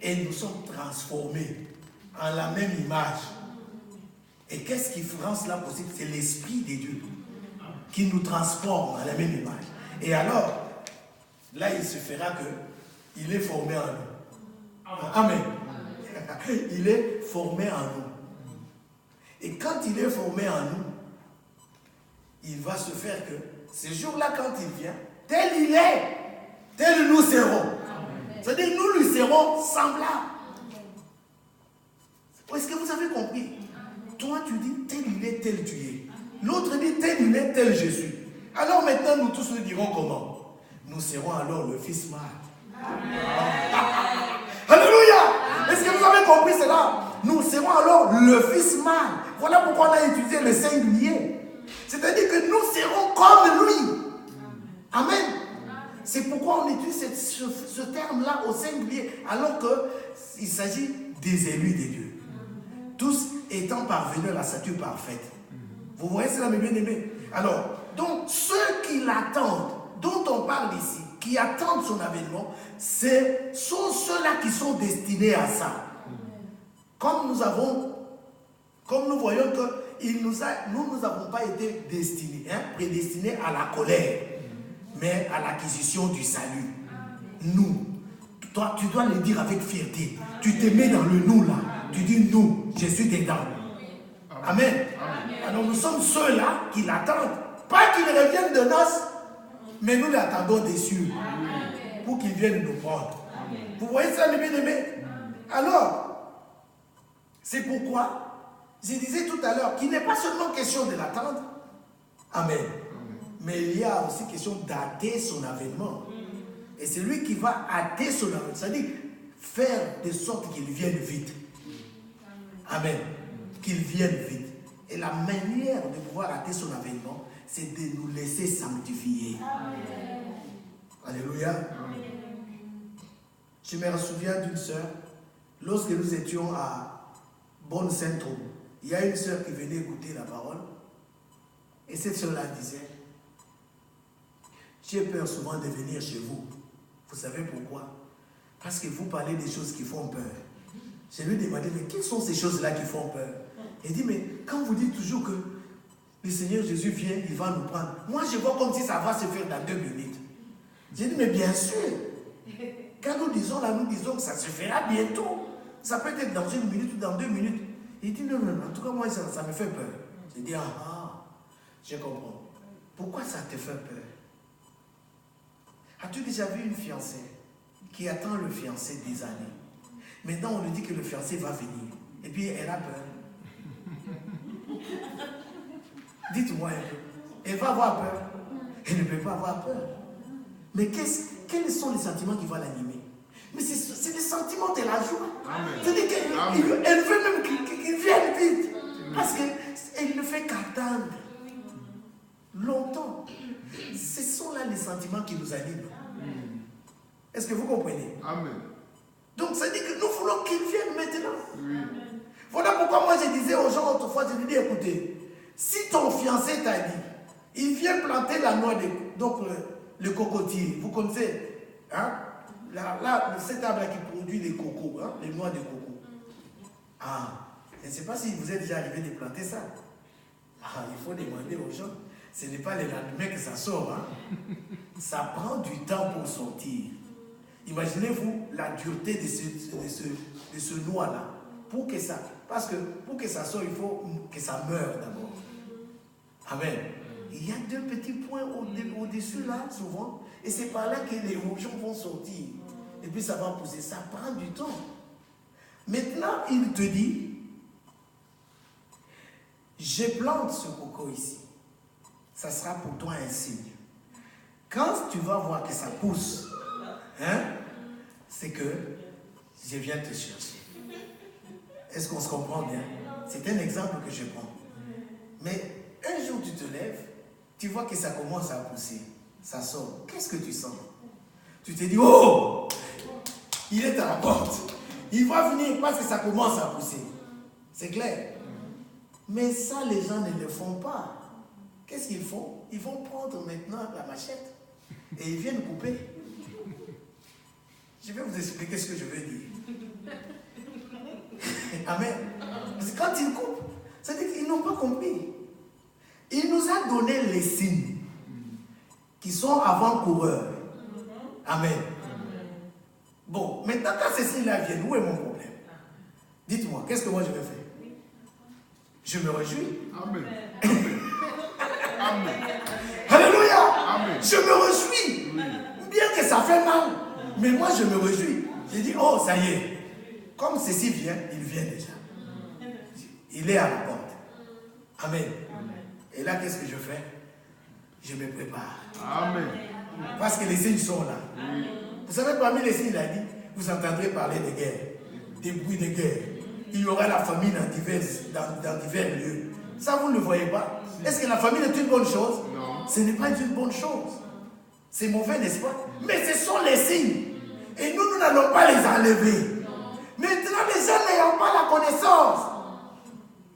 Et nous sommes transformés en la même image. Et qu'est-ce qui rend cela possible? C'est l'Esprit de Dieu qui nous transforme en la même image. Et alors, là, il se fera qu'il est formé en nous. Amen. Il est formé en nous. Et quand il est formé en nous, il va se faire que, ce jour-là, quand il vient, tel il est, tel nous serons. C'est-à-dire, nous lui serons semblables. Est-ce que vous avez compris? Toi, tu dis, tel il est, tel tu es. L'autre dit, tel il est, tel je suis. Alors maintenant, nous tous nous dirons comment? Nous serons alors le Fils mâle. Alléluia! Est-ce que vous avez compris cela? Nous serons alors le Fils mâle. Voilà pourquoi on a utilisé le singulier. C'est-à-dire que nous serons comme lui. Amen. C'est pourquoi on utilise ce terme-là au singulier, alors qu'il s'agit des élus de Dieu. Tous étant parvenus à la stature parfaite. Vous voyez cela, mes bien-aimés? Alors, donc, ceux qui l'attendent, dont on parle ici, qui attendent son avènement, sont ceux-là qui sont destinés à ça. Comme nous voyons que nous n'avons pas été destinés, prédestinés à la colère, mais à l'acquisition du salut. Nous. Toi, tu dois le dire avec fierté. Tu te mets dans le nous là. Tu dis nous, je suis dedans. Amen. Alors nous sommes ceux-là qui l'attendent. Pas qu'il revienne de noces, mais nous l'attendons des cieux. Pour qu'il vienne nous prendre. Vous voyez ça, mes bien-aimés? Alors, c'est pourquoi je disais tout à l'heure qu'il n'est pas seulement question de l'attendre. Amen. Mais il y a aussi question d'hâter son avènement. Et c'est lui qui va hâter son avènement. C'est-à-dire faire de sorte qu'il vienne vite. Amen. Qu'il vienne vite. Et la manière de pouvoir hâter son avènement, c'est de nous laisser sanctifier. Amen. Alléluia. Amen. Je me souviens d'une sœur, lorsque nous étions à Bonne-Sainte-Troupe, il y a une sœur qui venait écouter la parole. Et cette sœur-là disait, j'ai peur souvent de venir chez vous. Vous savez pourquoi? Parce que vous parlez des choses qui font peur. Je lui ai demandé, mais quelles sont ces choses-là qui font peur? Il dit, mais quand vous dites toujours que le Seigneur Jésus vient, il va nous prendre. Moi, je vois comme si ça va se faire dans 2 minutes. J'ai dit, mais bien sûr. Quand nous disons là, nous disons que ça se fera bientôt. Ça peut être dans 1 minute ou dans 2 minutes. Il dit, non, non, non, en tout cas, moi, ça me fait peur. J'ai dit, je comprends. Pourquoi ça te fait peur? As-tu déjà vu une fiancée qui attend le fiancé des années? Maintenant, on lui dit que le fiancé va venir. Et puis, elle a peur. Dites-moi un peu. Elle va avoir peur. Elle ne peut pas avoir peur. Mais quels sont les sentiments qui vont l'animer? Mais c'est les sentiments de la joie. C'est-à-dire qu'elle veut même qu'il vienne vite. Parce qu'elle ne fait qu'attendre longtemps. Ce sont là les sentiments qui nous animent. Est-ce que vous comprenez? Amen. Donc ça dit que nous voulons qu'il vienne maintenant. Oui. Voilà pourquoi moi je disais aux gens autrefois, je lui dis, écoutez, si ton fiancé t'a dit, il vient planter la noix donc le cocotier, vous connaissez, hein? Cet arbre qui produit les cocos, hein? Les noix de coco. Je ne sais pas si vous êtes déjà arrivé de planter ça. Il faut demander aux gens. Ce n'est pas le lendemain que ça sort. Hein? Ça prend du temps pour sortir. Imaginez-vous la dureté de ce noix-là. Parce que pour que ça sorte, il faut que ça meure d'abord. Amen. Il y a 2 petits points au-dessus là, souvent. Et c'est par là que les émotions vont sortir. Et puis ça va pousser. Ça prend du temps. Maintenant, il te dit, je plante ce coco ici. Ça sera pour toi un signe. Quand tu vas voir que ça pousse, hein, c'est que je viens te chercher. Est-ce qu'on se comprend bien? C'est un exemple que je prends. Mais un jour tu te lèves, tu vois que ça commence à pousser. Ça sort. Qu'est-ce que tu sens? Tu te dis, oh, il est à la porte. Il va venir parce que ça commence à pousser. C'est clair. Mais ça, les gens ne le font pas. Qu'est-ce qu'ils font? Ils vont prendre maintenant la machette et ils viennent couper. Je vais vous expliquer ce que je veux dire. Amen. Parce que quand ils coupent, ça veut dire qu'ils n'ont pas compris. Il nous a donné les signes qui sont avant-coureurs. Amen. Bon, maintenant quand ces signes-là viennent, où est mon problème? Dites-moi, qu'est-ce que moi je vais faire? Je me réjouis. Amen. Amen. Alléluia. Amen. Je me réjouis. Bien que ça fait mal, mais moi je me réjouis. J'ai dit, oh ça y est. Comme ceci vient, il vient déjà. Il est à la porte. Amen. Et là, qu'est-ce que je fais? Je me prépare. Amen. Parce que les signes sont là. Vous savez, parmi les signes, il a dit, vous entendrez parler de guerre, des bruits de guerre. Il y aura la famine dans divers lieux. Ça, vous ne le voyez pas? Est-ce que la famine est une bonne chose? Non. Ce n'est pas une bonne chose. C'est mauvais, n'est-ce pas? Mais ce sont les signes. Et nous n'allons pas les enlever. Maintenant, les gens n'ayant pas la connaissance.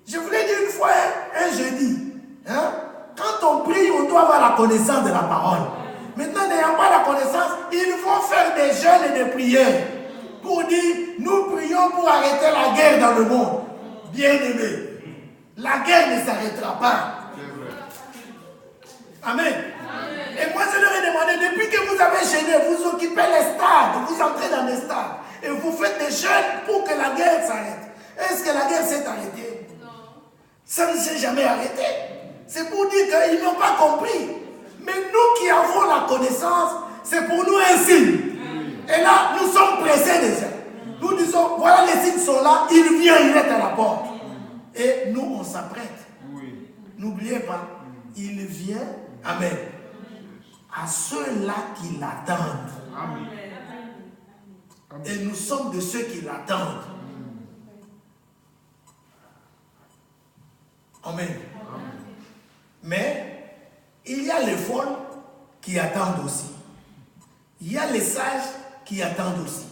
Je vous l'ai dit une fois, un jeudi. Hein? Quand on prie, on doit avoir la connaissance de la parole. Maintenant, n'ayant pas la connaissance, ils vont faire des jeûnes et des prières pour dire, nous prions pour arrêter la guerre dans le monde. Bien-aimés, la guerre ne s'arrêtera pas. Amen. Et moi, je leur ai demandé, depuis que vous avez jeûné, vous occupez les stades, vous entrez dans les stades, et vous faites des jeûnes pour que la guerre s'arrête. Est-ce que la guerre s'est arrêtée? Non. Ça ne s'est jamais arrêté. C'est pour dire qu'ils n'ont pas compris. Mais nous qui avons la connaissance, c'est pour nous un signe. Et là, nous sommes pressés déjà. Nous disons, voilà les signes sont là, il vient, il est à la porte. Et nous, on s'apprête. N'oubliez pas, il vient, amen, à ceux-là qui l'attendent. Amen. Et nous sommes de ceux qui l'attendent. Amen. Mais il y a les folles qui attendent aussi. Il y a les sages qui attendent aussi.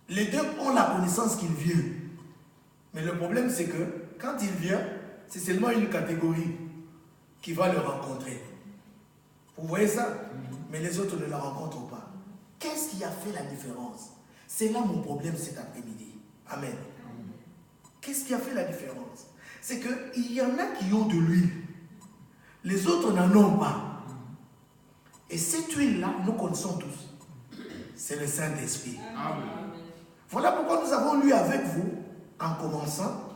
Les deux ont la connaissance qu'il vient. Mais le problème, c'est que quand il vient, c'est seulement une catégorie qui va le rencontrer. Vous voyez ça? Mais les autres ne la rencontrent pas. Qu'est-ce qui a fait la différence? C'est là mon problème cet après-midi. Amen. Qu'est-ce qui a fait la différence? C'est qu'il y en a qui ont de l'huile. Les autres n'en ont pas. Et cette huile-là, nous connaissons tous. C'est le Saint-Esprit. Voilà pourquoi nous avons lu avec vous, en commençant,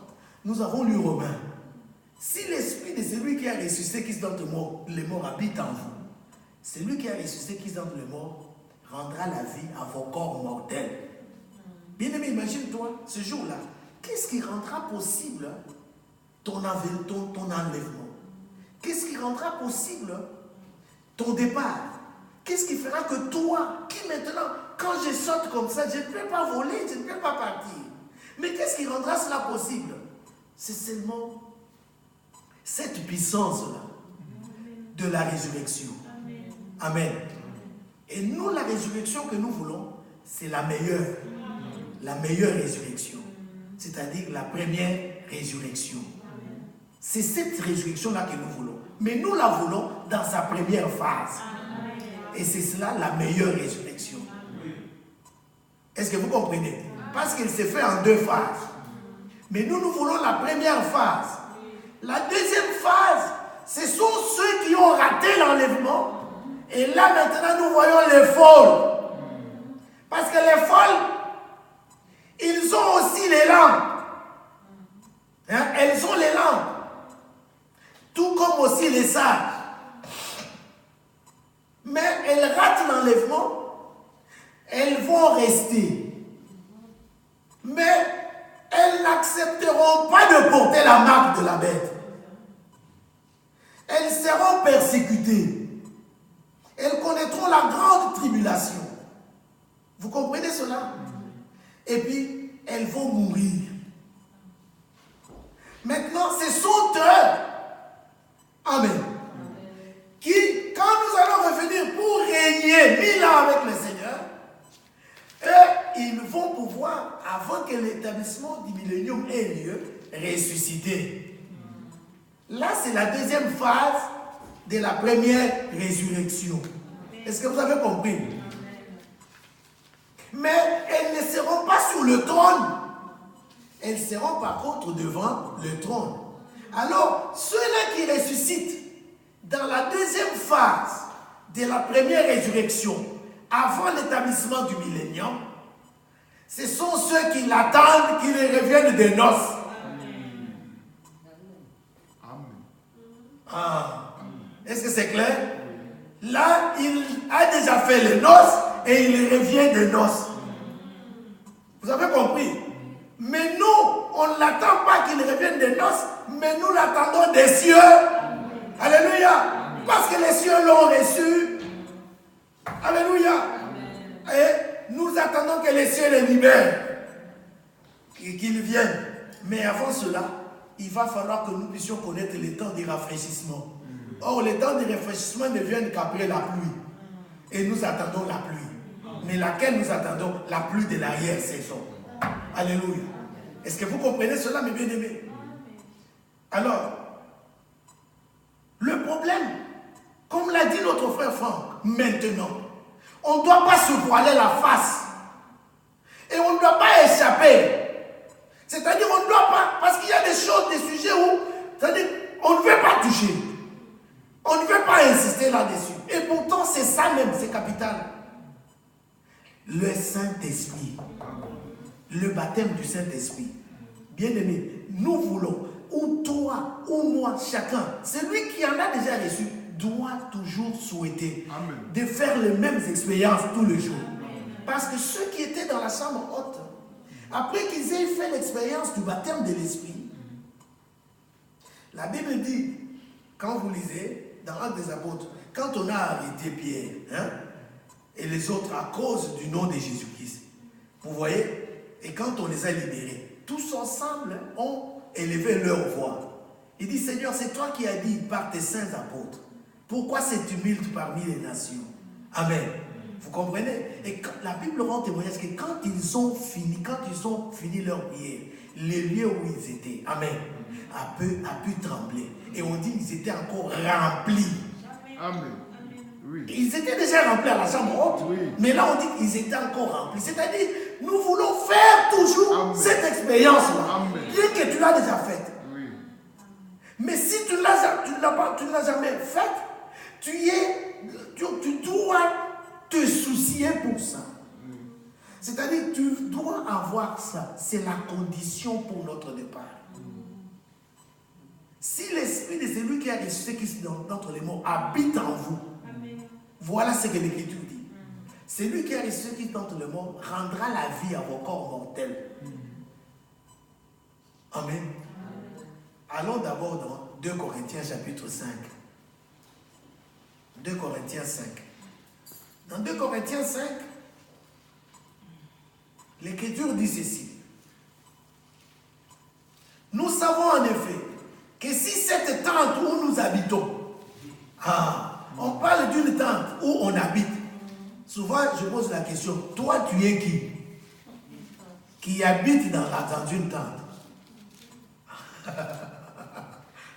nous avons lu Romains. Si l'esprit de celui qui a ressuscité, qui est dans les morts, habite en vous, celui qui a ressuscité, qui est dans les morts, rendra la vie à vos corps mortels. Bien-aimé, imagine-toi, ce jour-là, qu'est-ce qui rendra possible ton enlèvement? Qu'est-ce qui rendra possible ton départ? Qu'est-ce qui fera que toi, qui maintenant, quand je saute comme ça, je ne peux pas voler, je ne peux pas partir? Mais qu'est-ce qui rendra cela possible? C'est seulement cette puissance-là de la résurrection. Amen. Et nous, la résurrection que nous voulons, c'est la meilleure résurrection. C'est-à-dire la première résurrection. C'est cette résurrection-là que nous voulons. Mais nous la voulons dans sa première phase. Et c'est cela la meilleure résurrection. Est-ce que vous comprenez? Parce qu'il s'est fait en 2 phases. Mais nous voulons la première phase. La deuxième phase, ce sont ceux qui ont raté l'enlèvement. Et là maintenant nous voyons les folles. Parce que les folles, ils ont aussi l'élan. Elles ont l'élan. Tout comme aussi les sages. Mais elles ratent l'enlèvement. Elles vont rester. Mais elles n'accepteront pas de porter la marque de la bête. Elles seront persécutées. Elles connaîtront la grande tribulation. Vous comprenez cela? Et puis, elles vont mourir. Maintenant, ce sont eux, amen, qui, quand nous allons revenir pour régner 1000 ans avec le Seigneur, eux, ils vont pouvoir, avant que l'établissement du millénium ait lieu, ressusciter. Là, c'est la deuxième phase de la première résurrection. Est-ce que vous avez compris? Mais elles ne seront pas sur le trône. Elles seront par contre devant le trône. Alors, ceux-là qui ressuscitent dans la deuxième phase de la première résurrection, avant l'établissement du millénium, ce sont ceux qui l'attendent, qui reviennent des noces. Ah. Est-ce que c'est clair? Là, il a déjà fait les noces et il revient des noces. Vous avez compris? Mais nous, on ne l'attend pas qu'il revienne des noces, mais nous l'attendons des cieux. Alléluia. Parce que les cieux l'ont reçu. Alléluia. Et nous attendons que les cieux les libèrent, qu'ils viennent. Mais avant cela, il va falloir que nous puissions connaître les temps de rafraîchissement. Or, les temps de rafraîchissement ne viennent qu'après la pluie. Et nous attendons la pluie. Mais laquelle nous attendons? La pluie de l'arrière-saison. Alléluia. Est-ce que vous comprenez cela, mes bien-aimés? Alors, le problème, comme l'a dit notre frère Franck, maintenant, on ne doit pas se voiler la face. Et on ne doit pas échapper. C'est-à-dire, on ne doit pas, parce qu'il y a des choses, des sujets où, c'est-à-dire, on ne veut pas toucher. On ne veut pas insister là-dessus. Et pourtant, c'est ça même, c'est capital. Le Saint-Esprit. Le baptême du Saint-Esprit. Bien-aimé, nous voulons, ou toi, ou moi, chacun, celui qui en a déjà reçu, doit toujours souhaiter de faire les mêmes expériences tous les jours. Parce que ceux qui étaient dans la chambre haute, après qu'ils aient fait l'expérience du baptême de l'Esprit, la Bible dit, quand vous lisez, dans Actes des Apôtres, quand on a arrêté Pierre, et les autres à cause du nom de Jésus-Christ, vous voyez, et quand on les a libérés, tous ensemble ont élevé leur voix. Il dit, Seigneur, c'est toi qui as dit par tes saints apôtres, pourquoi ce tumulte parmi les nations? Amen. Vous comprenez? Et quand, la Bible rend témoignage que quand ils ont fini leur prière, les lieux où ils étaient, amen, a pu trembler. Et on dit qu'ils étaient encore remplis. Amen. Oui. Ils étaient déjà remplis à la chambre haute, oui. Mais là on dit qu'ils étaient encore remplis. C'est-à-dire, nous voulons faire toujours Amen. cette expérience-là. Amen. Bien que tu l'as déjà faite. Oui. Mais si tu ne l'as jamais faite, tu dois te soucier pour ça. C'est-à-dire que tu dois avoir ça. C'est la condition pour notre départ. Si l'esprit de celui qui a ressuscité Christ d'entre les morts habite en vous, amen. Voilà ce que l'Écriture dit. Celui qui a ressuscité Christ d'entre les morts rendra la vie à vos corps mortels. Amen. Allons d'abord dans 2 Corinthiens chapitre 5. 2 Corinthiens 5. Dans 2 Corinthiens 5, l'Écriture dit ceci. Nous savons en effet que si cette tente où nous habitons, on parle d'une tente où on habite. Souvent, je pose la question, toi tu es qui? Qui habite dans une tente.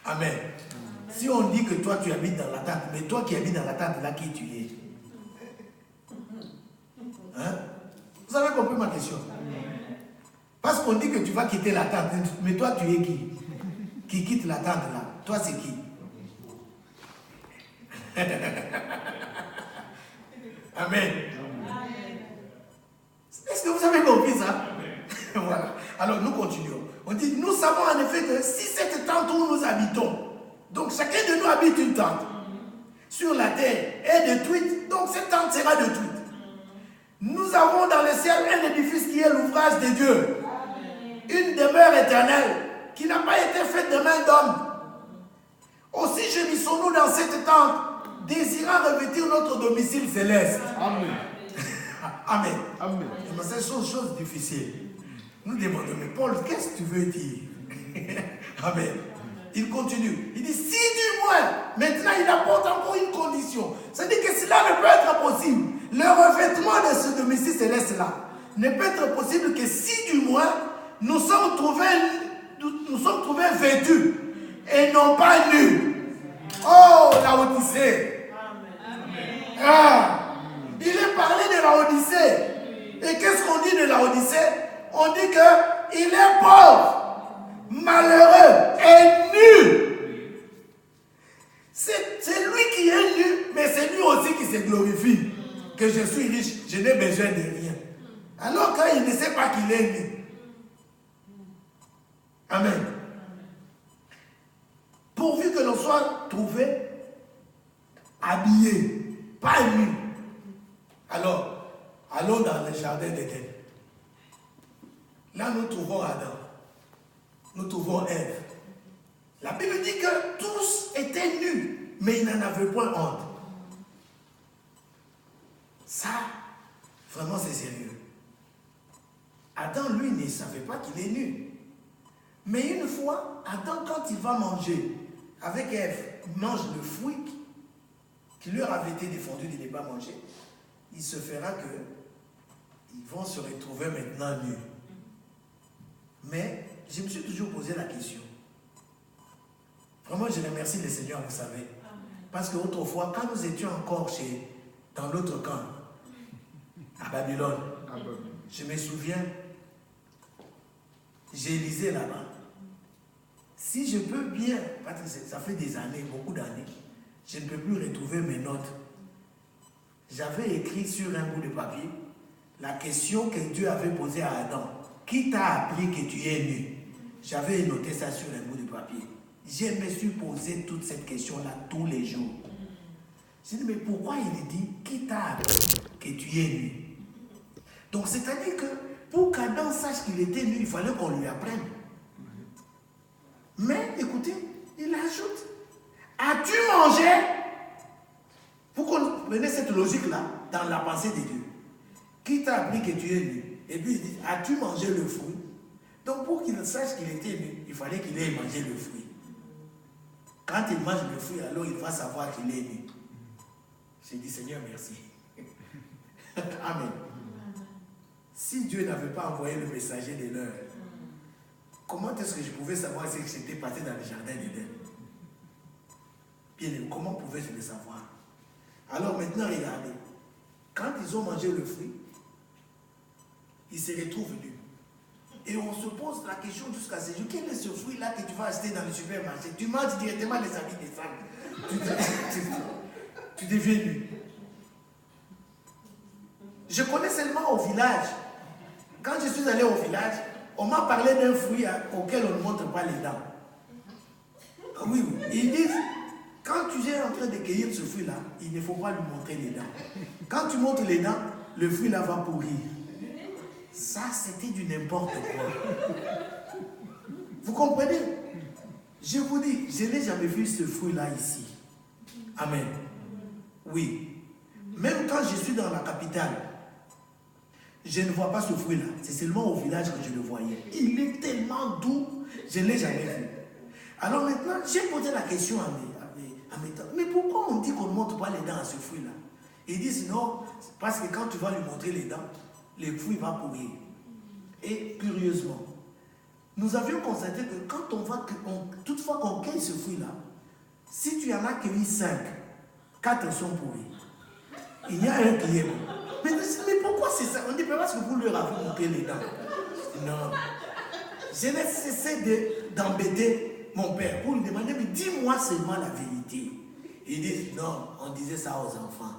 Amen. Si on dit que toi tu habites dans la tente, mais toi qui habites dans la tente, là qui tu es? Hein? Vous avez compris ma question? Parce qu'on dit que tu vas quitter la tente, mais toi tu es qui? Qui quitte la tente là? Toi c'est qui? Amen. Est-ce que vous avez compris ça? Voilà. Alors nous continuons. On dit, nous savons en effet que si cette tente où nous habitons, donc chacun de nous habite une tente sur la terre, est détruite, donc cette tente sera détruite. Nous avons dans le ciel un édifice qui est l'ouvrage de Dieu, une demeure éternelle qui n'a pas été faite de main d'homme. Aussi gémissons-nous dans cette tente, désirant revêtir notre domicile céleste. Amen. Amen. Amen. Mais c'est une chose difficile. Nous demandons, mais Paul, qu'est-ce que tu veux dire? Amen. Il continue. Il dit, si du moins, maintenant il apporte encore une condition. C'est-à-dire que cela ne peut être possible. Le revêtement de ce domicile céleste-là ne peut être possible que si du moins nous sommes trouvés vêtus et non pas nus. Oh, la Odyssée. Ah, il est parlé de la Odyssée. Et qu'est-ce qu'on dit de la Odyssée? On dit qu'il est pauvre, malheureux et nu. C'est lui qui est nu, mais c'est lui aussi qui se glorifie. Que je suis riche, je n'ai besoin de rien. Alors qu'il ne sait pas qu'il est nu. Amen. Pourvu que l'on soit trouvé habillé, pas nu. Alors, allons dans le jardin d'Éden. Là, nous trouvons Adam. Nous trouvons Ève. La Bible dit que tous étaient nus, mais ils n'en avaient point honte. Ça, vraiment, c'est sérieux. Adam, lui, ne savait pas qu'il est nu. Mais une fois, Adam, quand il va manger avec Ève, il mange le fruit qui leur avait été défendu de ne pas manger, il se fera que ils vont se retrouver maintenant nus. Mais je me suis toujours posé la question. Vraiment, je remercie le Seigneur, vous savez. Parce qu'autrefois, quand nous étions encore dans l'autre camp, à Babylone, je me souviens, j'ai lisé là-bas. Si je peux bien, parce que ça fait des années, beaucoup d'années, je ne peux plus retrouver mes notes. J'avais écrit sur un bout de papier la question que Dieu avait posée à Adam. Qui t'a appris que tu es nu? J'avais noté ça sur un bout de papier. Je me suis posé toute cette question-là tous les jours. Je me dis, mais pourquoi il dit, qui t'a appris que tu es nu? Donc, c'est-à-dire que pour qu'Adam sache qu'il était nu, il fallait qu'on lui apprenne. Mais, écoutez, il ajoute, as-tu mangé? Vous comprenez cette logique-là dans la pensée de Dieu. Qui t'a appris que tu es nu? Et puis il dit, as-tu mangé le fruit? Donc pour qu'il sache qu'il était nu, il fallait qu'il ait mangé le fruit. Quand il mange le fruit, alors il va savoir qu'il est nu. J'ai dit, Seigneur, merci. Amen. Si Dieu n'avait pas envoyé le messager de l'heure, comment est-ce que je pouvais savoir ce que j'étais passé dans le jardin d'Éden? Bien, comment pouvais-je le savoir? Alors maintenant, regardez. Quand ils ont mangé le fruit, il se retrouve nu. Et on se pose la question jusqu'à ce jour, quel est ce fruit-là que tu vas acheter dans le supermarché? Tu manges directement les habits des femmes. Tu deviens nu. Je connais seulement au village. Quand je suis allé au village, on m'a parlé d'un fruit auquel on ne montre pas les dents. Oui, oui. Ils disent, quand tu es en train de cueillir ce fruit-là, il ne faut pas lui montrer les dents. Quand tu montres les dents, le fruit-là va pourrir. Ça, c'était du n'importe quoi. Vous comprenez? Je vous dis, je n'ai jamais vu ce fruit-là ici. Amen. Oui. Même quand je suis dans la capitale, je ne vois pas ce fruit-là. C'est seulement au village que je le voyais. Il est tellement doux, je ne l'ai jamais vu. Alors maintenant, j'ai posé la question à mes tantes. Mais pourquoi on dit qu'on ne montre pas les dents à ce fruit-là? Ils disent non, parce que quand tu vas lui montrer les dents, le fruit va pourrir. Et curieusement, nous avions constaté que quand toutefois qu'on cueille ce fruit-là, si tu en as cueilli 5, 4 sont pourris. Il y a un qui est bon. Mais pourquoi c'est ça? On dit parce que vous leur avez montré les dents. Non. Je n'ai cessé d'embêter mon père pour lui demander, mais dis-moi seulement la vérité. Il dit, non, on disait ça aux enfants.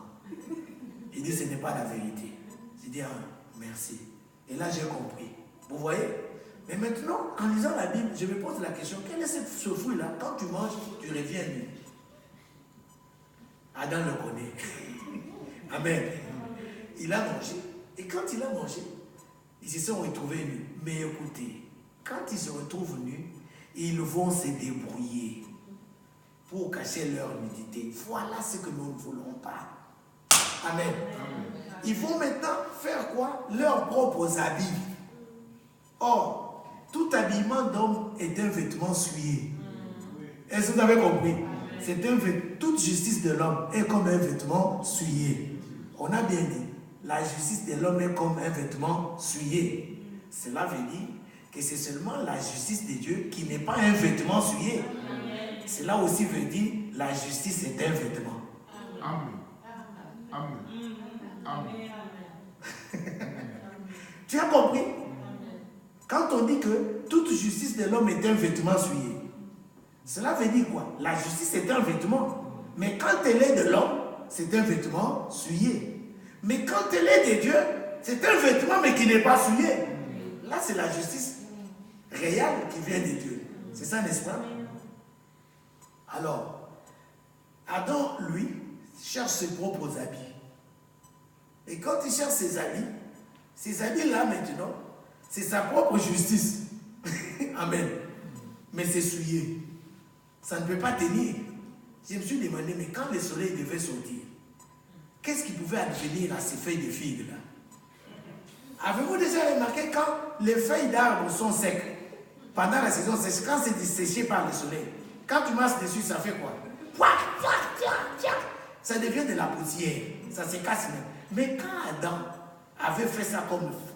Il dit, ce n'est pas la vérité. Je dis, ah, merci. Et là, j'ai compris. Vous voyez? Mais maintenant, en lisant la Bible, je me pose la question, quel est ce fruit-là? Quand tu manges, tu reviens nu. Adam le connaît. Amen. Il a mangé. Et quand il a mangé, ils se sont retrouvés nus. Mais écoutez, quand ils se retrouvent nus, ils vont se débrouiller pour cacher leur nudité. Voilà ce que nous ne voulons pas. Amen. Ils vont maintenant faire quoi? Leurs propres habits. Or, tout habillement d'homme est un vêtement souillé. Est-ce que vous avez compris? Toute justice de l'homme est comme un vêtement souillé. On a bien dit, la justice de l'homme est comme un vêtement souillé. Cela veut dire que c'est seulement la justice de Dieu qui n'est pas un vêtement souillé. Cela aussi veut dire la justice est un vêtement. Amen. Amen. Amen. Tu as compris? Quand on dit que toute justice de l'homme est un vêtement souillé, cela veut dire quoi? La justice est un vêtement. Mais quand elle est de l'homme, c'est un vêtement souillé. Mais quand elle est de Dieu, c'est un vêtement mais qui n'est pas souillé. Là, c'est la justice réelle qui vient de Dieu. C'est ça, n'est-ce pas? Alors, Adam, lui, cherche ses propres habits. Et quand il cherche ses habits-là maintenant, c'est sa propre justice. Amen. Mais c'est souillé. Ça ne peut pas tenir. Je me suis demandé, mais quand le soleil devait sortir, qu'est-ce qui pouvait advenir à ces feuilles de figues là? Avez-vous déjà remarqué quand les feuilles d'arbres sont secs, pendant la saison sèche, quand c'est desséché par le soleil, quand tu marches dessus, ça fait quoi? Ça devient de la poussière, ça se casse même. Mais quand Adam avait fait ça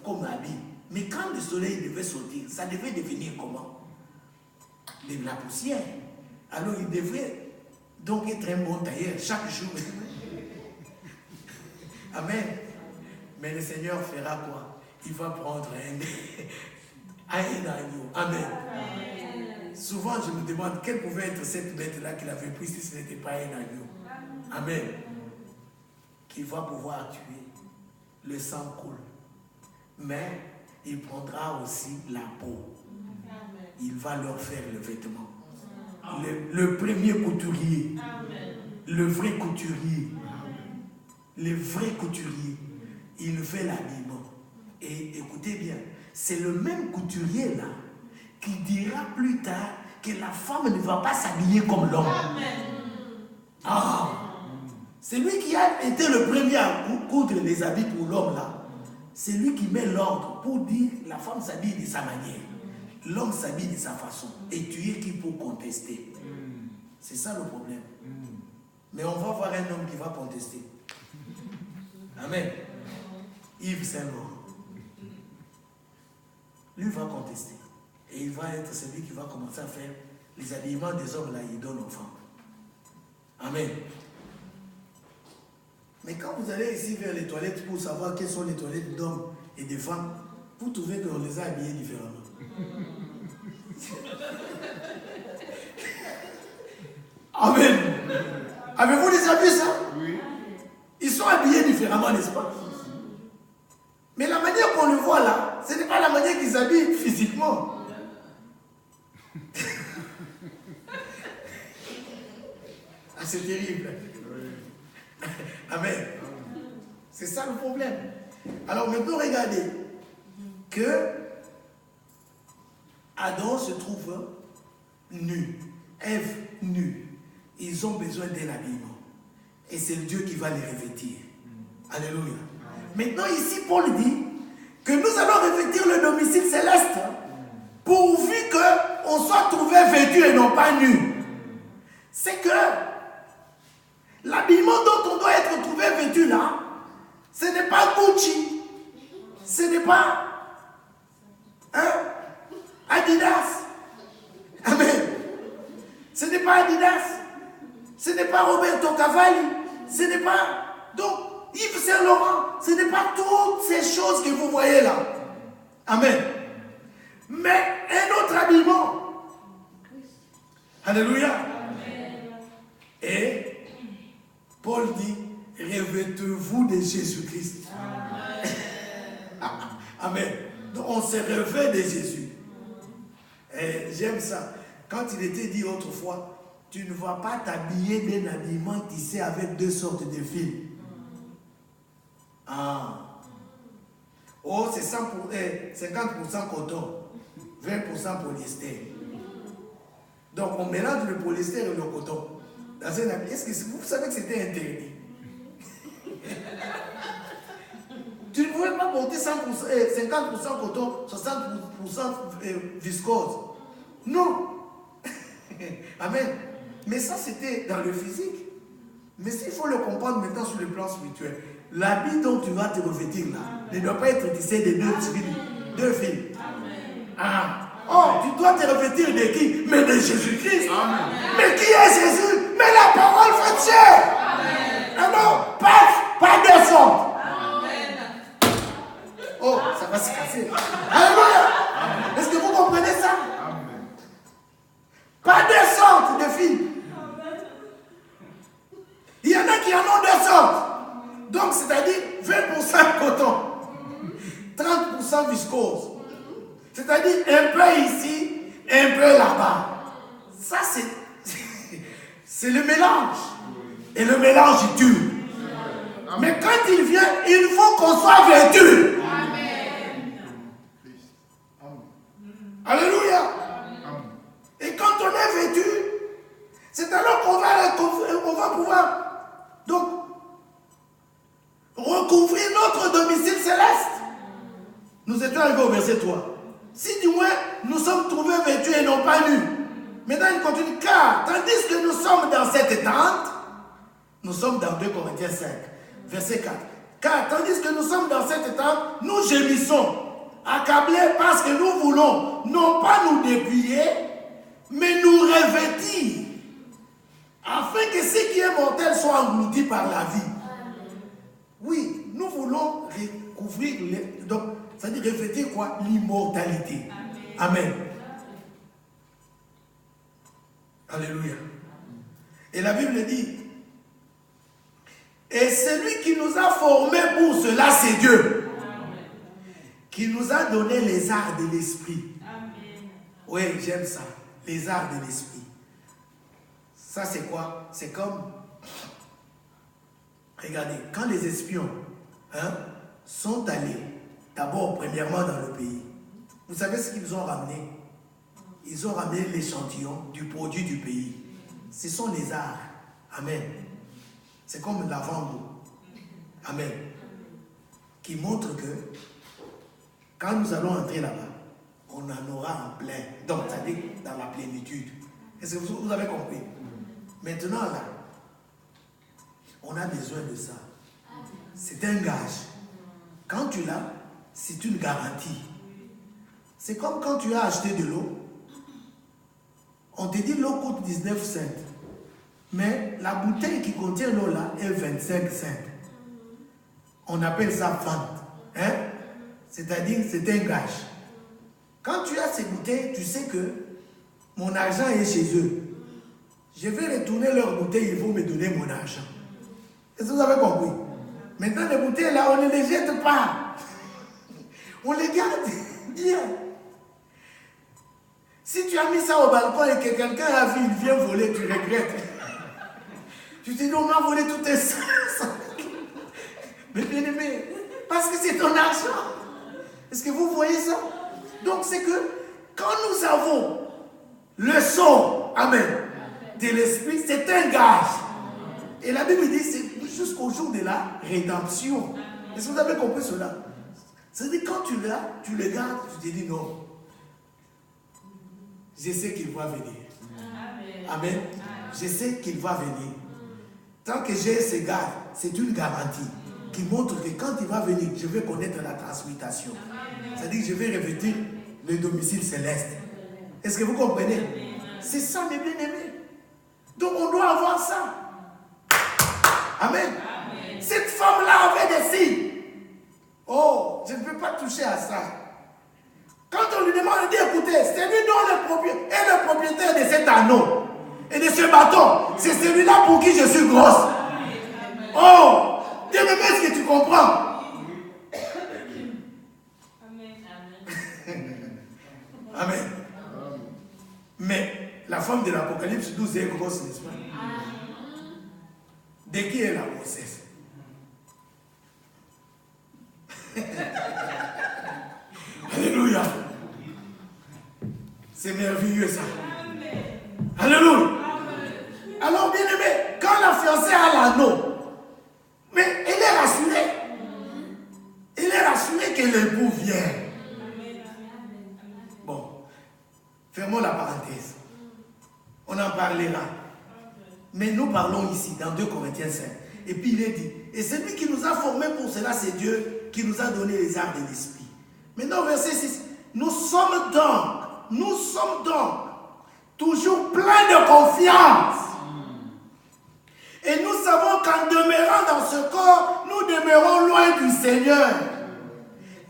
comme habit, mais quand le soleil devait sortir, ça devait devenir comment? De la poussière. Alors il devrait donc être un bon tailleur chaque jour. Amen. Mais le Seigneur fera quoi? Il va prendre un agneau. Amen. Souvent je me demande quelle pouvait être cette bête-là qu'il avait prise si ce n'était pas un agneau. Amen. Qu'il va pouvoir tuer. Le sang coule. Mais il prendra aussi la peau. Il va leur faire le vêtement. Le premier couturier. Le vrai couturier. Le vrai couturier. Il fait l'habillement. Et écoutez bien, c'est le même couturier là qui dira plus tard que la femme ne va pas s'habiller comme l'homme. Ah! C'est lui qui a été le premier à coudre les habits pour l'homme là. C'est lui qui met l'ordre pour dire la femme s'habille de sa manière. L'homme s'habille de sa façon. Et tu es qui pour contester? C'est ça le problème. Mais on va voir un homme qui va contester. Amen. Yves Saint-Laurent. Lui va contester. Et il va être celui qui va commencer à faire les habillements des hommes là, il donne aux femmes. Amen. Mais quand vous allez ici vers les toilettes pour savoir quelles sont les toilettes d'hommes et de femmes, vous trouvez qu'on les a habillés différemment. Amen. Avez-vous déjà vu ça? Oui. Ils sont habillés différemment, n'est-ce pas? Mais la manière qu'on le voit là, ce n'est pas la manière qu'ils s'habillent physiquement. Ah, c'est terrible. Amen. C'est ça le problème. Alors maintenant, regardez que Adam se trouve nu, Ève nue. Ils ont besoin d'un habillement. Et c'est Dieu qui va les revêtir. Alléluia. Maintenant ici, Paul dit que nous allons revêtir le domicile céleste pourvu qu'on soit trouvé vêtu et non pas nu. C'est que l'habillement dont on doit être trouvé vêtu là, ce n'est pas Gucci, ce n'est pas Adidas. Amen. Ce n'est pas Adidas, ce n'est pas Roberto Cavalli, ce n'est pas donc Yves Saint Laurent, ce n'est pas toutes ces choses que vous voyez là. Amen. Mais un autre habillement. Alléluia. Amen. Et Paul dit, revêtez-vous de Jésus-Christ. Amen. Amen. Donc on se revêt de Jésus. Et j'aime ça. Quand il était dit autrefois, tu ne vas pas t'habiller d'un habillement tissé avec deux sortes de fils. Ah. Oh, c'est 50% coton, 20% polyester. Donc on mélange le polyester et le coton. Dans un habit. Est-ce que vous savez que c'était interdit? Tu ne pouvais pas porter 50% coton, 60% viscose. Non. Amen. Mais ça, c'était dans le physique. Mais s'il faut le comprendre maintenant sur le plan spirituel, l'habit dont tu vas te revêtir là ne doit pas être tissé de deux fils. Ah. Oh, tu dois te revêtir de qui? Mais de Jésus-Christ. Mais qui est Jésus? Mais la parole fait chair. Alors, pas de sorte. Oh, ça va se casser. Alléluia. Est-ce que vous comprenez ça? Pas deux sortes de filles. Il y en a qui en ont deux sortes. Donc, c'est-à-dire 20% coton, 30% viscose. C'est-à-dire un peu ici, un peu là-bas. Ça, c'est le mélange. Et le mélange, il tue. Mais quand il vient, il faut qu'on soit vêtu. Alléluia. Et quand on est vêtu, c'est alors qu'on va pouvoir donc recouvrir notre domicile céleste. Nous étions arrivés au verset 3. Si du moins nous sommes trouvés vêtus et non pas nus. Maintenant il continue, car tandis que nous sommes dans cette tente, nous sommes dans 2 Corinthiens 5, verset 4. Car tandis que nous sommes dans cette tente, nous gémissons, accablés parce que nous voulons non pas nous dépouiller, mais nous revêtir, afin que ce qui est mortel soit englouti par la vie. Oui, nous voulons recouvrir, donc, c'est-à-dire revêtir quoi? L'immortalité. Amen. Alléluia. Et la Bible dit, et celui qui nous a formés pour cela, c'est Dieu. Qui nous a donné les arts de l'esprit. Oui, j'aime ça. Les arts de l'esprit. Ça, c'est quoi? C'est comme, regardez, quand les espions sont allés, d'abord, premièrement, dans le pays, vous savez ce qu'ils ont ramené? Ils ont ramené l'échantillon du produit du pays. Ce sont les arts. Amen. C'est comme l'avant-goût. Amen. Qui montre que quand nous allons entrer là-bas, on en aura en plein. Donc, ça dit dans la plénitude. Est-ce que vous avez compris? Maintenant, là, on a besoin de ça. C'est un gage. Quand tu l'as, c'est une garantie. C'est comme quand tu as acheté de l'eau. On te dit l'eau coûte 19 cents. Mais la bouteille qui contient l'eau là est 25 cents. On appelle ça vente. Hein? C'est-à-dire, c'est un gage. Quand tu as ces bouteilles, tu sais que mon argent est chez eux. Je vais retourner leurs bouteilles, ils vont me donner mon argent. Est-ce que vous avez compris? Maintenant, les bouteilles là, on ne les jette pas. On les garde bien. Si tu as mis ça au balcon et que quelqu'un a vu, il vient voler, tu regrettes. Tu te dis, on m'a volé tout tes sens. Mais bien aimé, parce que c'est ton argent. Est-ce que vous voyez ça? Donc c'est que quand nous avons le son, amen, de l'esprit, c'est un gage. Et la Bible dit, c'est jusqu'au jour de la rédemption. Est-ce que vous avez compris cela? C'est-à-dire quand tu l'as, tu le gardes, tu te dis non. Je sais qu'il va venir. Amen. Je sais qu'il va venir. Tant que j'ai ce gars, c'est une garantie qui montre que quand il va venir, je vais connaître la transmutation. C'est-à-dire que je vais revêtir le domicile céleste. Est-ce que vous comprenez? C'est ça, mes bien-aimés. Donc on doit avoir ça. Amen. Cette femme-là avait des signes. Oh, je ne peux pas toucher à ça. Quand on lui demande, on dit, écoutez, c'est lui dont le propriétaire de cet anneau et de ce bâton. C'est celui-là pour qui je suis grosse. Oh, bien-aimé, est-ce que tu comprends? Amen. Mais la femme de l'Apocalypse 12 est grosse, n'est-ce pas? De qui est la grossesse? Alléluia. C'est merveilleux ça. Alléluia. Alors bien aimé, quand la fiancée a l'anneau, mais elle est rassurée. Elle est rassurée que l'époux vient. Bon, fermons la parenthèse. On en parlera. Mais nous parlons ici dans 2 Corinthiens 5. Et puis il est dit, et celui qui nous a formés pour cela, c'est Dieu qui nous a donné les arts de l'esprit. Maintenant, verset 6, nous sommes donc toujours pleins de confiance. Et nous savons qu'en demeurant dans ce corps, nous demeurons loin du Seigneur.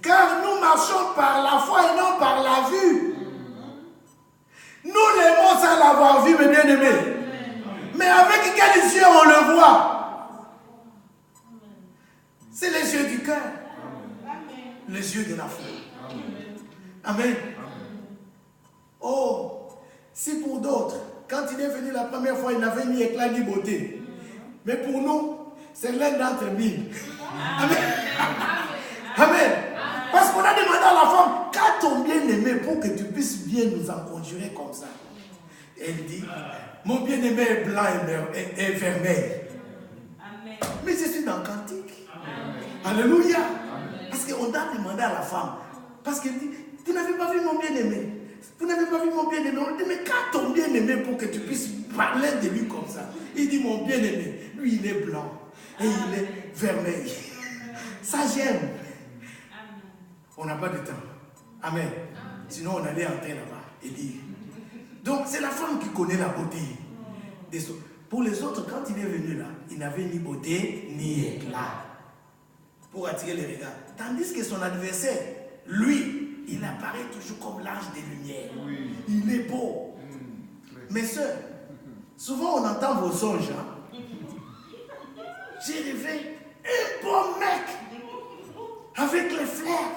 Car nous marchons par la foi et non par la vue. Nous l'aimons sans l'avoir vu, mes bien-aimés. Mais avec quels yeux on le voit? C'est les yeux du cœur. Les yeux de la foi. Amen. Oh, si pour d'autres, quand il est venu la première fois, il n'avait ni éclat ni beauté. Mais pour nous, c'est l'un d'entre mille. Amen. Amen. Parce qu'on a demandé à la femme, qu'a-t-on bien-aimé pour que tu puisses bien nous en conjurer comme ça? Elle dit, mon bien-aimé est blanc et vermeil. Amen. Mais je suis dans le cantique. Amen. Alléluia. Amen. Parce qu'on a demandé à la femme, parce qu'elle dit, vous n'avez pas vu mon bien-aimé. Vous n'avez pas vu mon bien-aimé. On dit, mais qu'a-t-on bien-aimé pour que tu puisses parler de lui comme ça? Il dit, mon bien-aimé, lui il est blanc et il est vermeil. Ça j'aime. On n'a pas de temps. Amen. Sinon on allait entrer là-bas et dire. Donc c'est la femme qui connaît la beauté. Pour les autres, quand il est venu là, il n'avait ni beauté ni éclat pour attirer les regards. Tandis que son adversaire, lui, il apparaît toujours comme l'ange des lumières. Oui. Il est beau. Mes soeurs, souvent on entend vos songes. Hein? J'ai rêvé un beau mec avec les fleurs,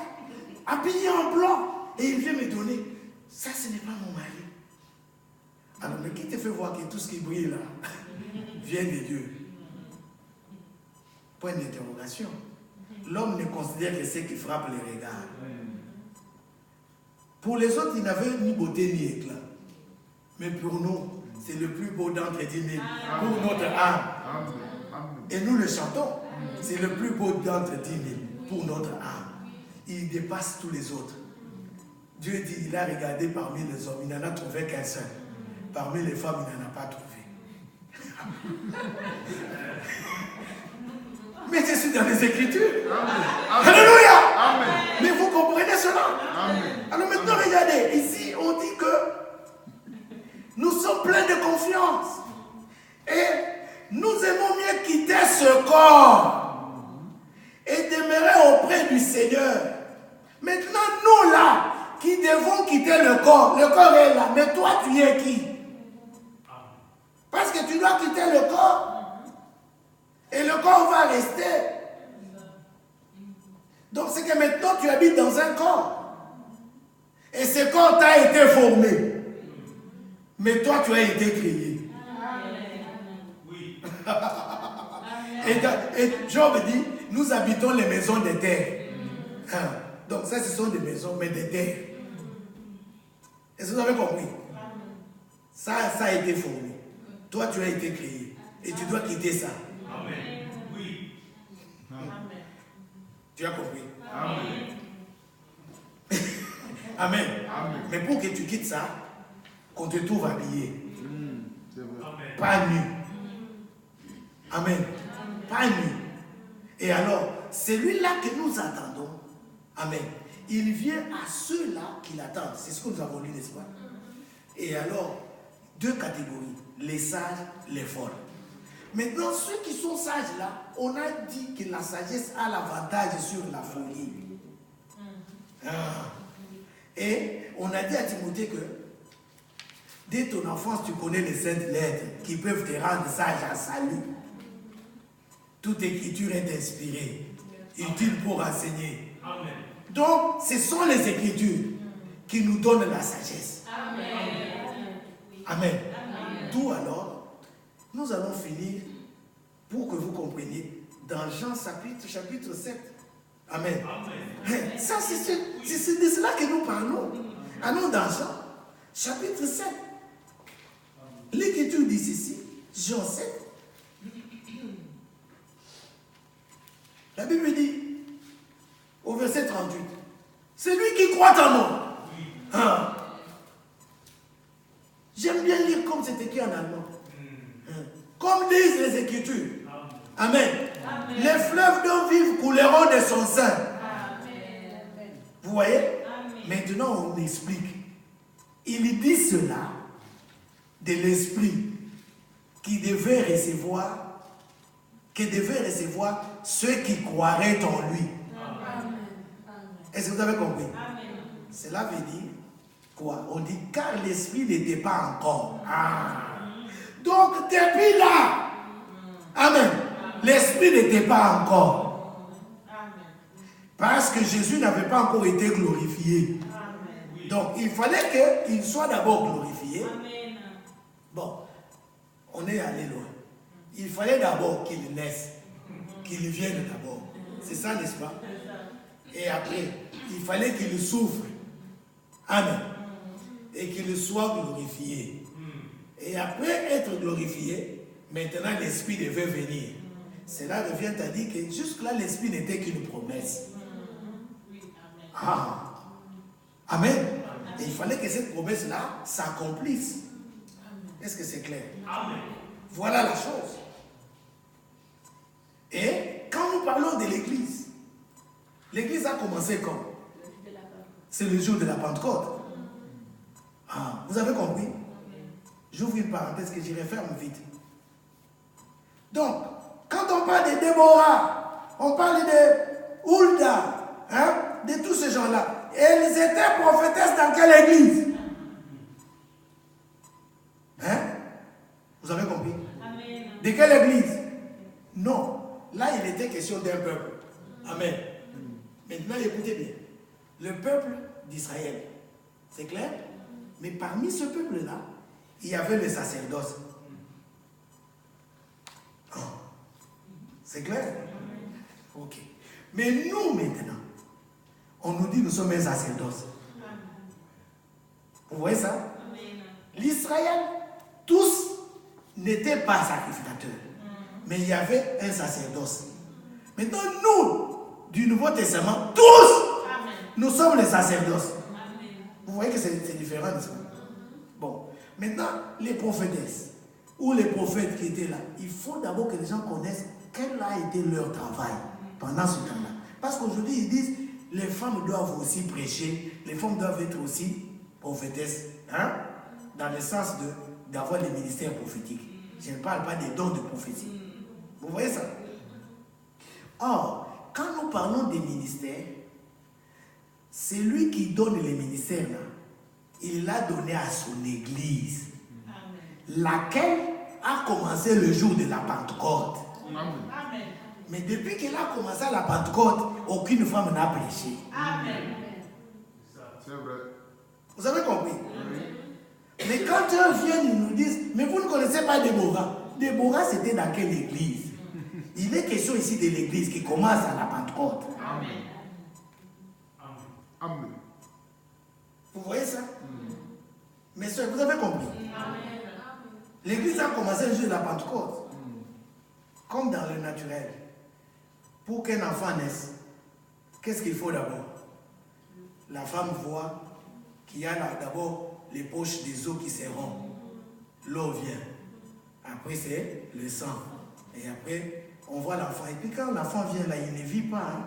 habillé en blanc, et il vient me donner. Ça, ce n'est pas mon mari. Alors, mais qui te fait voir que tout ce qui brille là vient de Dieu? Point d'interrogation. L'homme ne considère que ce qui frappe les regards. Pour les autres, il n'avait ni beauté ni éclat. Mais pour nous, c'est le plus beau d'entre 10 000 pour notre âme. Et nous le chantons. C'est le plus beau d'entre 10 000 pour notre âme. Il dépasse tous les autres. Dieu dit, il a regardé parmi les hommes, il n'en a trouvé qu'un seul. Parmi les femmes, il n'en a pas trouvé. Mais je suis dans les Écritures. Amen. Alléluia. Amen. Mais vous comprenez cela? Amen. Alors maintenant, regardez, ici, on dit que nous sommes pleins de confiance. Et nous aimons mieux quitter ce corps et demeurer auprès du Seigneur. Maintenant, nous là, qui devons quitter le corps est là, mais toi tu es qui? Parce que tu dois quitter le corps et le corps va rester. Donc c'est que maintenant tu habites dans un corps et ce corps t'a été formé, mais toi tu as été créé. Oui. Et Job dit, nous habitons les maisons des terres. Donc ça, ce sont des maisons, mais des terres. Est-ce que vous avez compris? Ça a été formé. Toi, tu as été créé. Et tu dois quitter ça. Amen. Oui. Tu as compris? Amen. Amen. Amen. Mais pour que tu quittes ça, qu'on te trouve habillé. C'est vrai. Pas nu. Amen. Pas nu. Et alors, celui-là que nous attendons, amen, il vient à ceux-là qui l'attendent. C'est ce que nous avons lu, n'est-ce pas? Et alors, deux catégories, les sages, les folles. Maintenant, ceux qui sont sages là, on a dit que la sagesse a l'avantage sur la folie. Et on a dit à Timothée que dès ton enfance, tu connais les saintes lettres qui peuvent te rendre sage à salut. Toute écriture est inspirée, utile pour enseigner. Amen. Donc, ce sont les écritures qui nous donnent la sagesse. Amen. Amen. D'où alors, nous allons finir pour que vous compreniez dans Jean chapitre 7. Amen. Amen. Ça, c'est de cela que nous parlons. Allons dans Jean chapitre 7. L'écriture dit ceci, Jean 7. La Bible dit, au verset 38, c'est lui qui croit en moi. J'aime bien lire comme c'est écrit en allemand. Comme disent les Écritures. Amen. Amen. Les fleuves d'eau vive couleront de son sein. Amen. Vous voyez? Amen. Maintenant, on explique. Il dit cela de l'Esprit qui devait recevoir ceux qui croiraient en lui. Amen. Est-ce que vous avez compris? Amen. Cela veut dire quoi? On dit car l'Esprit n'était pas encore. Donc depuis là, amen, l'Esprit n'était pas encore. Parce que Jésus n'avait pas encore été glorifié. Amen. Donc il fallait qu'il soit d'abord glorifié. Amen. Bon, on est allé loin. Il fallait d'abord qu'il naisse, qu'il vienne d'abord. C'est ça, n'est-ce pas? Et après, il fallait qu'il souffre. Amen. Et qu'il soit glorifié. Et après être glorifié, maintenant l'Esprit devait venir. Cela revient à dire que jusque-là, l'Esprit n'était qu'une promesse. Amen. Et il fallait que cette promesse-là s'accomplisse. Est-ce que c'est clair? Amen. Voilà la chose. Et quand nous parlons de l'Église, l'Église a commencé quand? C'est le jour de la Pentecôte. Vous avez compris? J'ouvre une parenthèse que j'y referme vite. Donc, quand on parle de Déborah, on parle de Hulda, de tous ces gens-là, elles étaient prophétesses dans quelle église? Vous avez compris? Amen. De quelle église? Non. Là, il était question d'un peuple. Amen. Maintenant, écoutez bien. Le peuple d'Israël. C'est clair? Mais parmi ce peuple-là, il y avait le sacerdoce. C'est clair? Ok. Mais nous, maintenant, on nous dit que nous sommes un sacerdoce. Vous voyez ça? L'Israël, tous n'étaient pas sacrificateurs. Mais il y avait un sacerdoce. Maintenant, nous, du Nouveau Testament, tous, nous sommes les sacerdoces. Vous voyez que c'est différent, n'est-ce pas? Bon. Maintenant, les prophétesses ou les prophètes qui étaient là, il faut d'abord que les gens connaissent quel a été leur travail pendant ce temps-là. Parce qu'aujourd'hui, ils disent, les femmes doivent aussi prêcher, les femmes doivent être aussi prophétesses, dans le sens d'avoir les ministères prophétiques. Je ne parle pas des dons de prophétie. Vous voyez ça? Or, quand nous parlons des ministères, c'est lui qui donne les ministères là. Il l'a donné à son église. Amen. Laquelle a commencé le jour de la Pentecôte. Amen. Mais depuis qu'il a commencé à la Pentecôte, aucune femme n'a prêché. Amen. C'est vrai. Vous avez compris? Amen. Mais quand eux viennent, ils nous disent, mais vous ne connaissez pas Déborah. Déborah, c'était dans quelle église? Il est question ici de l'église qui commence à la Pentecôte. Amen. Amen. Vous voyez ça? Mes soeurs, vous avez compris? Amen. L'église a commencé le jour de la Pentecôte. Comme dans le naturel. Pour qu'un enfant naisse, qu'est-ce qu'il faut d'abord? La femme voit qu'il y a d'abord les poches des os qui se rompent. L'eau vient. Après, c'est le sang. Et après, on voit l'enfant. Et puis quand l'enfant vient là, il ne vit pas. Hein?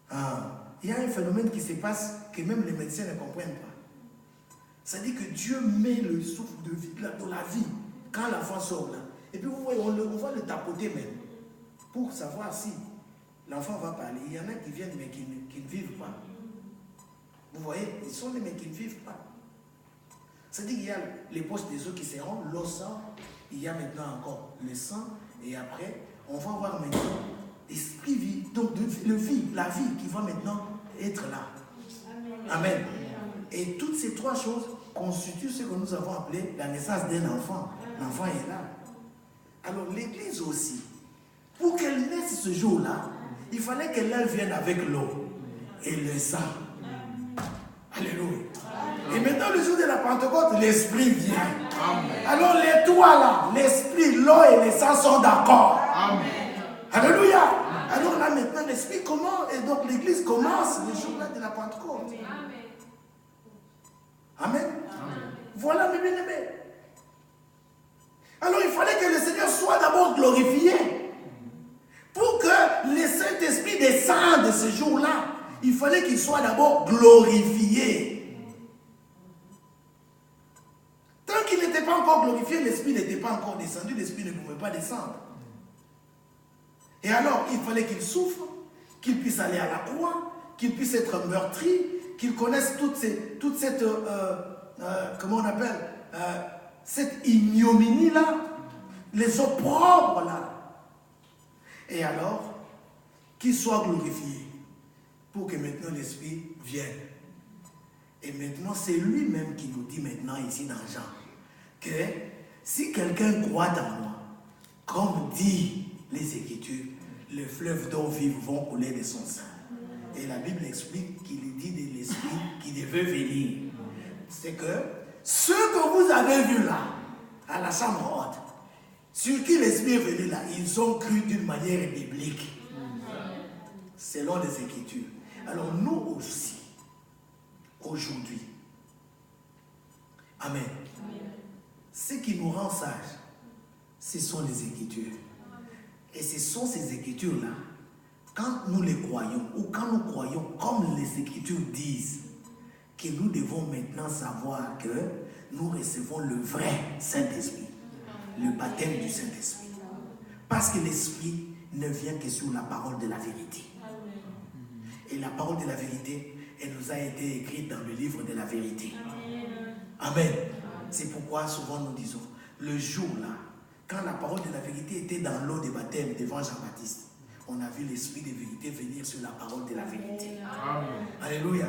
Ah. Il y a un phénomène qui se passe que même les médecins ne comprennent pas. C'est-à-dire que Dieu met le souffle de vie dans la vie quand l'enfant sort là. Et puis vous voyez, on va le tapoter même pour savoir si l'enfant va parler. Il y en a qui viennent mais qui ne vivent pas. Vous voyez, ils sont les mais qui ne vivent pas. C'est-à-dire qu'il y a les poches des os qui se rendent, l'eau sort, il y a maintenant encore le sang, et après, on va voir maintenant l'esprit vie, donc la vie qui va maintenant être là. Amen. Et toutes ces trois choses constituent ce que nous avons appelé la naissance d'un enfant. L'enfant est là. Alors l'église aussi, pour qu'elle naisse ce jour-là, il fallait qu'elle vienne avec l'eau et le sang. Alléluia. Et maintenant, le jour de la Pentecôte, l'esprit vient. Amen. Alors les trois là, l'esprit, l'eau et le sang sont d'accord. Amen. Alléluia. Amen. Alors là maintenant, l'esprit commence, et donc l'église commence le jour-là de la Pentecôte. Amen. Amen. Voilà mes bien-aimés. Alors il fallait que le Seigneur soit d'abord glorifié. Pour que le Saint-Esprit descende ce jour-là, il fallait qu'il soit d'abord glorifié. Tant qu'il n'était pas encore glorifié, l'Esprit n'était pas encore descendu, l'Esprit ne pouvait pas descendre. Et alors, il fallait qu'il souffre, qu'il puisse aller à la croix, qu'il puisse être meurtri, qu'il connaisse toute cette, comment on appelle, cette ignominie-là, les opprobres-là. Et alors, qu'il soit glorifié pour que maintenant l'Esprit vienne. Et maintenant, c'est lui-même qui nous dit maintenant ici dans Jean que si quelqu'un croit en moi, comme dit les Écritures, les fleuves d'eau vive vont couler de son sein. Et la Bible explique qu'il dit de l'Esprit qui devait venir. C'est que ceux que vous avez vus là, à la chambre haute, sur qui l'Esprit est venu là, ils ont cru d'une manière biblique, selon les Écritures. Alors nous aussi, aujourd'hui, Amen. Ce qui nous rend sages, ce sont les Écritures. Et ce sont ces Écritures-là, quand nous les croyons, ou quand nous croyons comme les Écritures disent, que nous devons maintenant savoir que nous recevons le vrai Saint-Esprit, le baptême du Saint-Esprit. Parce que l'Esprit ne vient que sur la parole de la vérité. Et la parole de la vérité, elle nous a été écrite dans le livre de la vérité. Amen. C'est pourquoi souvent nous disons, le jour-là, quand la parole de la vérité était dans l'eau de baptême devant Jean-Baptiste, on a vu l'Esprit de vérité venir sur la parole de la vérité. Amen. Alléluia.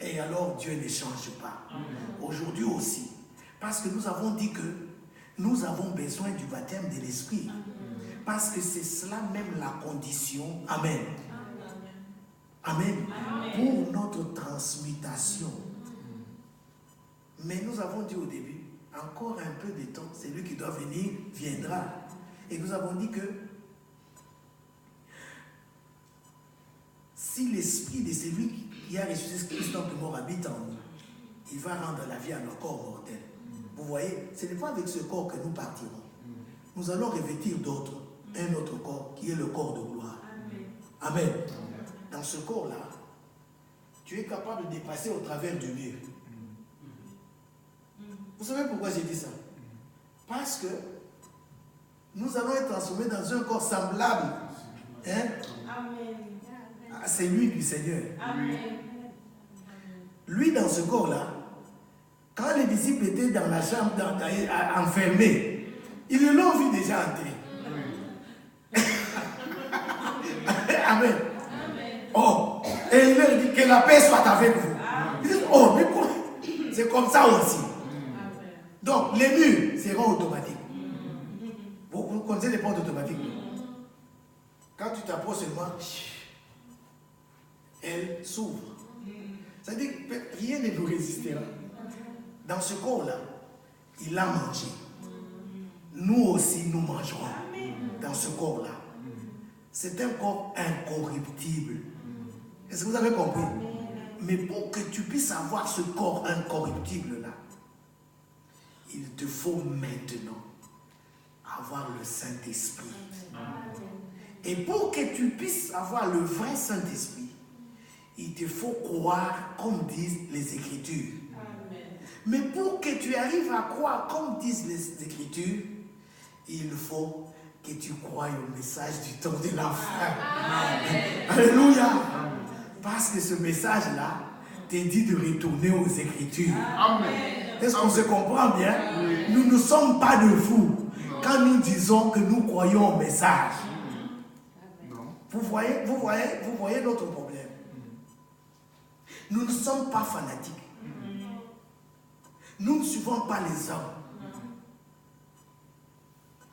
Et alors Dieu ne change pas. Aujourd'hui aussi. Parce que nous avons dit que nous avons besoin du baptême de l'Esprit. Parce que c'est cela même la condition. Amen. Amen. Pour notre transmutation. Mais nous avons dit au début, encore un peu de temps, celui qui doit venir viendra. Et nous avons dit que si l'esprit de celui qui a ressuscité Christ de mort habite en nous, il va rendre la vie à nos corps mortels. Vous voyez, ce n'est pas avec ce corps que nous partirons. Nous allons revêtir d'autres, un autre corps qui est le corps de gloire. Amen. Amen. Dans ce corps-là, tu es capable de passer au travers du mur. Vous savez pourquoi j'ai dit ça? Parce que nous allons être transformés dans un corps semblable à celui du Seigneur. Amen. Lui, dans ce corps-là, quand les disciples étaient dans la chambre enfermés, ils l'ont vu déjà entrer. Amen. Oh, et il leur dit que la paix soit avec vous. Ils disent, oh, mais quoi? C'est comme ça aussi. Donc, les murs seront automatiques. Vous connaissez les portes automatiques? Quand tu t'approches seulement, elle s'ouvre. Ça veut dire que rien ne nous résistera. Dans ce corps-là, il a mangé. Nous aussi, nous mangerons dans ce corps-là. C'est un corps incorruptible. Est-ce que vous avez compris? Mais pour que tu puisses avoir ce corps incorruptible-là, il te faut maintenant avoir le Saint-Esprit. Et pour que tu puisses avoir le vrai Saint-Esprit, il te faut croire comme disent les Écritures. Mais pour que tu arrives à croire comme disent les Écritures, il faut que tu croies au message du temps de la fin. Alléluia. Parce que ce message-là te dit de retourner aux Écritures. Est-ce qu'on se comprend bien? Nous ne sommes pas de fous quand nous disons que nous croyons au message. Vous voyez notre problème. Nous ne sommes pas fanatiques. Nous ne suivons pas les hommes.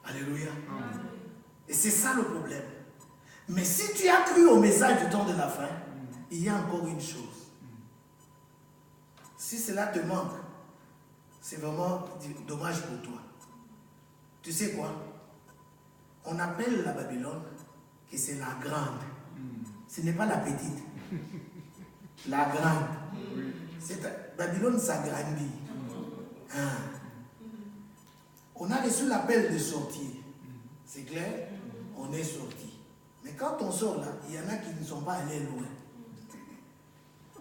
Alléluia. Et c'est ça le problème. Mais si tu as cru au message du temps de la fin, il y a encore une chose. Si cela te manque, c'est vraiment dommage pour toi. Tu sais quoi? On appelle la Babylone que c'est la grande. Ce n'est pas la petite. La grande. Babylone s'agrandit. On a reçu l'appel de sortir. C'est clair? On est sorti. Mais quand on sort là, il y en a qui ne sont pas allés loin.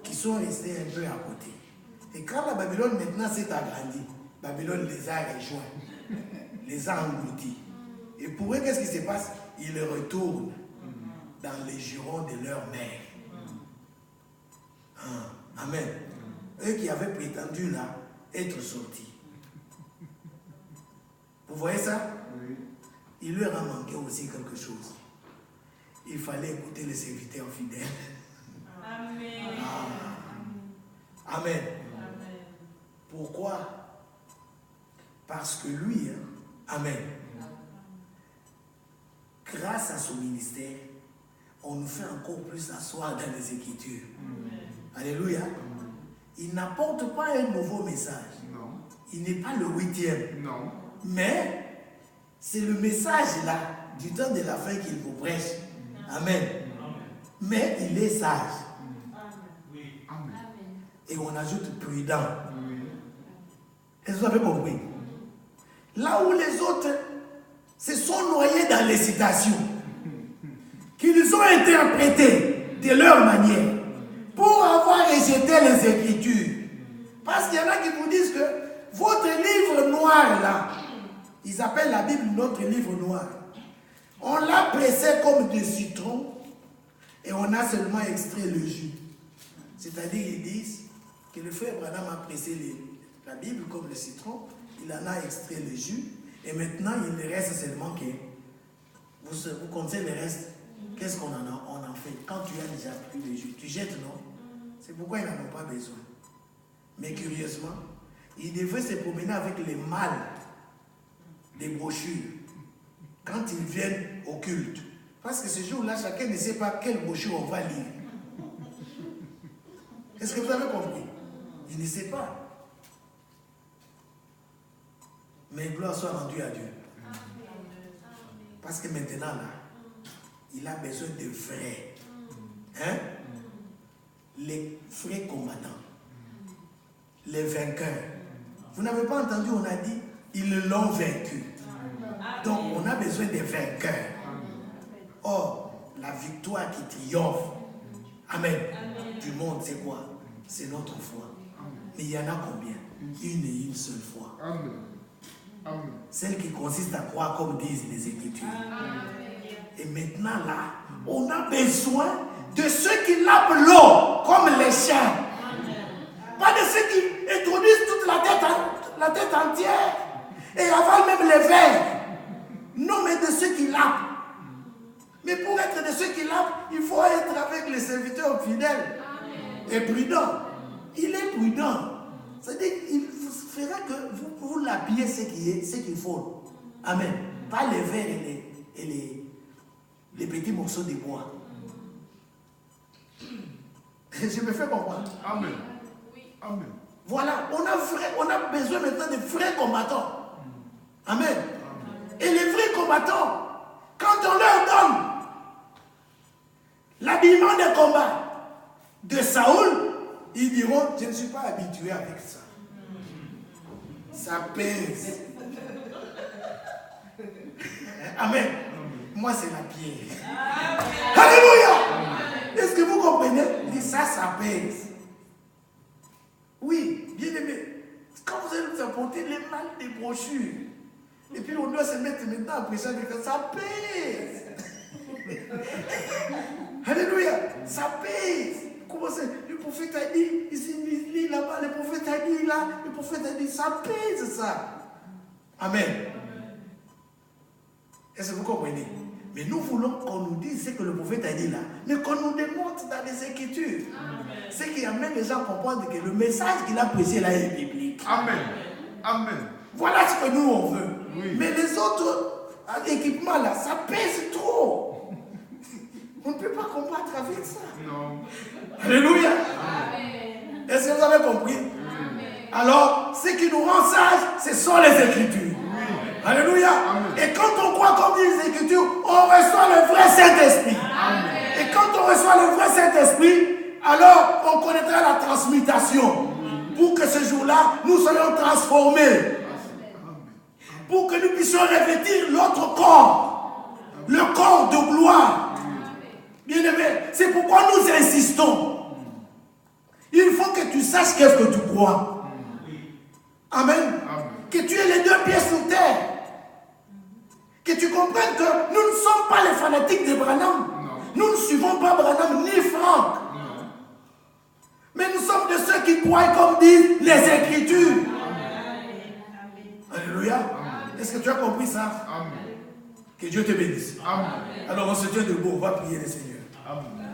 Qui sont restés un peu à côté. Et quand la Babylone maintenant s'est agrandie, Babylone les a rejoints, les a engloutis. Et pour eux, qu'est-ce qui se passe? Ils retournent dans les jurons de leur mère. Amen. Eux qui avaient prétendu là être sortis. Vous voyez ça? Oui. Il leur a manqué aussi quelque chose. Il fallait écouter les serviteurs fidèles. Amen. Amen. Pourquoi? Parce que lui, amen, grâce à son ministère, on nous fait encore plus asseoir dans les Écritures. Alléluia. Il n'apporte pas un nouveau message. Non. Il n'est pas le 8e. Non. Mais c'est le message là du temps de la fin qu'il vous prêche. Amen. Mais il est sage. Amen. Et on ajoute prudent. Est-ce que vous avez compris? Là où les autres se sont noyés dans les citations qu'ils ont interprétées de leur manière pour avoir rejeté les Écritures. Parce qu'il y en a qui vous disent que votre livre noir là, ils appellent la Bible notre livre noir. On l'a pressé comme du citron et on a seulement extrait le jus. C'est-à-dire ils disent que le frère Branham a pressé la Bible comme le citron, il en a extrait le jus et maintenant il ne reste seulement que vous connaissez le reste. Qu'est-ce qu'on en fait? Quand tu as déjà pris le jus, tu jettes, non? C'est pourquoi ils n'en ont pas besoin. Mais curieusement, ils devaient se promener avec les mâles des brochures quand ils viennent au culte. Parce que ce jour-là, chacun ne sait pas quelle brochure on va lire. Est-ce que vous avez compris? Il ne sait pas. Mais gloire soit rendue à Dieu. Parce que maintenant, là, il a besoin de vrais. Hein? Les vrais combattants. Les vainqueurs. Vous n'avez pas entendu, on a dit, ils l'ont vaincu. Donc, on a besoin des vainqueurs. Or, la victoire qui triomphe, amen, du monde, c'est quoi? C'est notre foi. Mais il y en a combien? Une et une seule foi. Celle qui consiste à croire comme disent les Écritures. Et maintenant, là, on a besoin de ceux qui lavent l'eau comme les chiens. de ceux qui introduisent toute la tête entière et avalent même les verres. Non, mais de ceux qui lapent. Mais pour être de ceux qui lapent, il faut être avec les serviteurs fidèles et prudents. Il est prudent. C'est-à-dire qu'il fera que vous lapiez ce qu'il faut. Amen. Pas les verres et les petits morceaux de bois. Je me fais comprendre. Amen. Amen. Voilà, on a besoin maintenant de vrais combattants. Amen. Et les vrais combattants, quand on leur donne l'habillement de combat de Saoul, ils diront, je ne suis pas habitué avec ça. Ça pèse. Amen. Moi, c'est la pierre. Alléluia. Est-ce que vous comprenez? Il dit ça pèse. Oui, bien aimé. Quand vous allez nous apporter les mal des brochures, et puis on doit se mettre maintenant à prêcher avec ça pèse. Alléluia. Ça pèse. Comment c'est? Le prophète a dit, ici, il lit là-bas, le prophète a dit là, le prophète a dit, ça pèse ça. Amen. Est-ce que vous comprenez? Mais nous voulons qu'on nous dise ce que le prophète a dit là, mais qu'on nous démontre dans les Écritures. Amen. Ce qui amène les gens à comprendre que le message qu'il a prêché là est biblique. Amen. Amen. Voilà ce que nous on veut. Oui. Mais les autres équipements là, ça pèse trop. On ne peut pas combattre avec ça. Non. Alléluia. Amen. Est-ce que vous avez compris? Amen. Alors, ce qui nous rend sages, ce sont les Écritures. Alléluia. Amen. Et quand on croit comme dit les Écritures, on reçoit le vrai Saint-Esprit. Amen. Et quand on reçoit le vrai Saint-Esprit, alors on connaîtra la transmutation. Pour que ce jour-là, nous soyons transformés. Pour que nous puissions revêtir l'autre corps. Le corps de gloire. Bien aimé, c'est pourquoi nous insistons. Il faut que tu saches qu'est-ce que tu crois. Amen. Amen. Que tu aies les deux pieds sur terre. Que tu comprennes que nous ne sommes pas les fanatiques de Branham. Nous ne suivons pas Branham ni Franck. Mais nous sommes de ceux qui croient comme disent les Écritures. Alléluia. Est-ce que tu as compris ça? Amen. Que Dieu te bénisse. Amen. Alors on se tient debout, on va prier le Seigneur. Amen.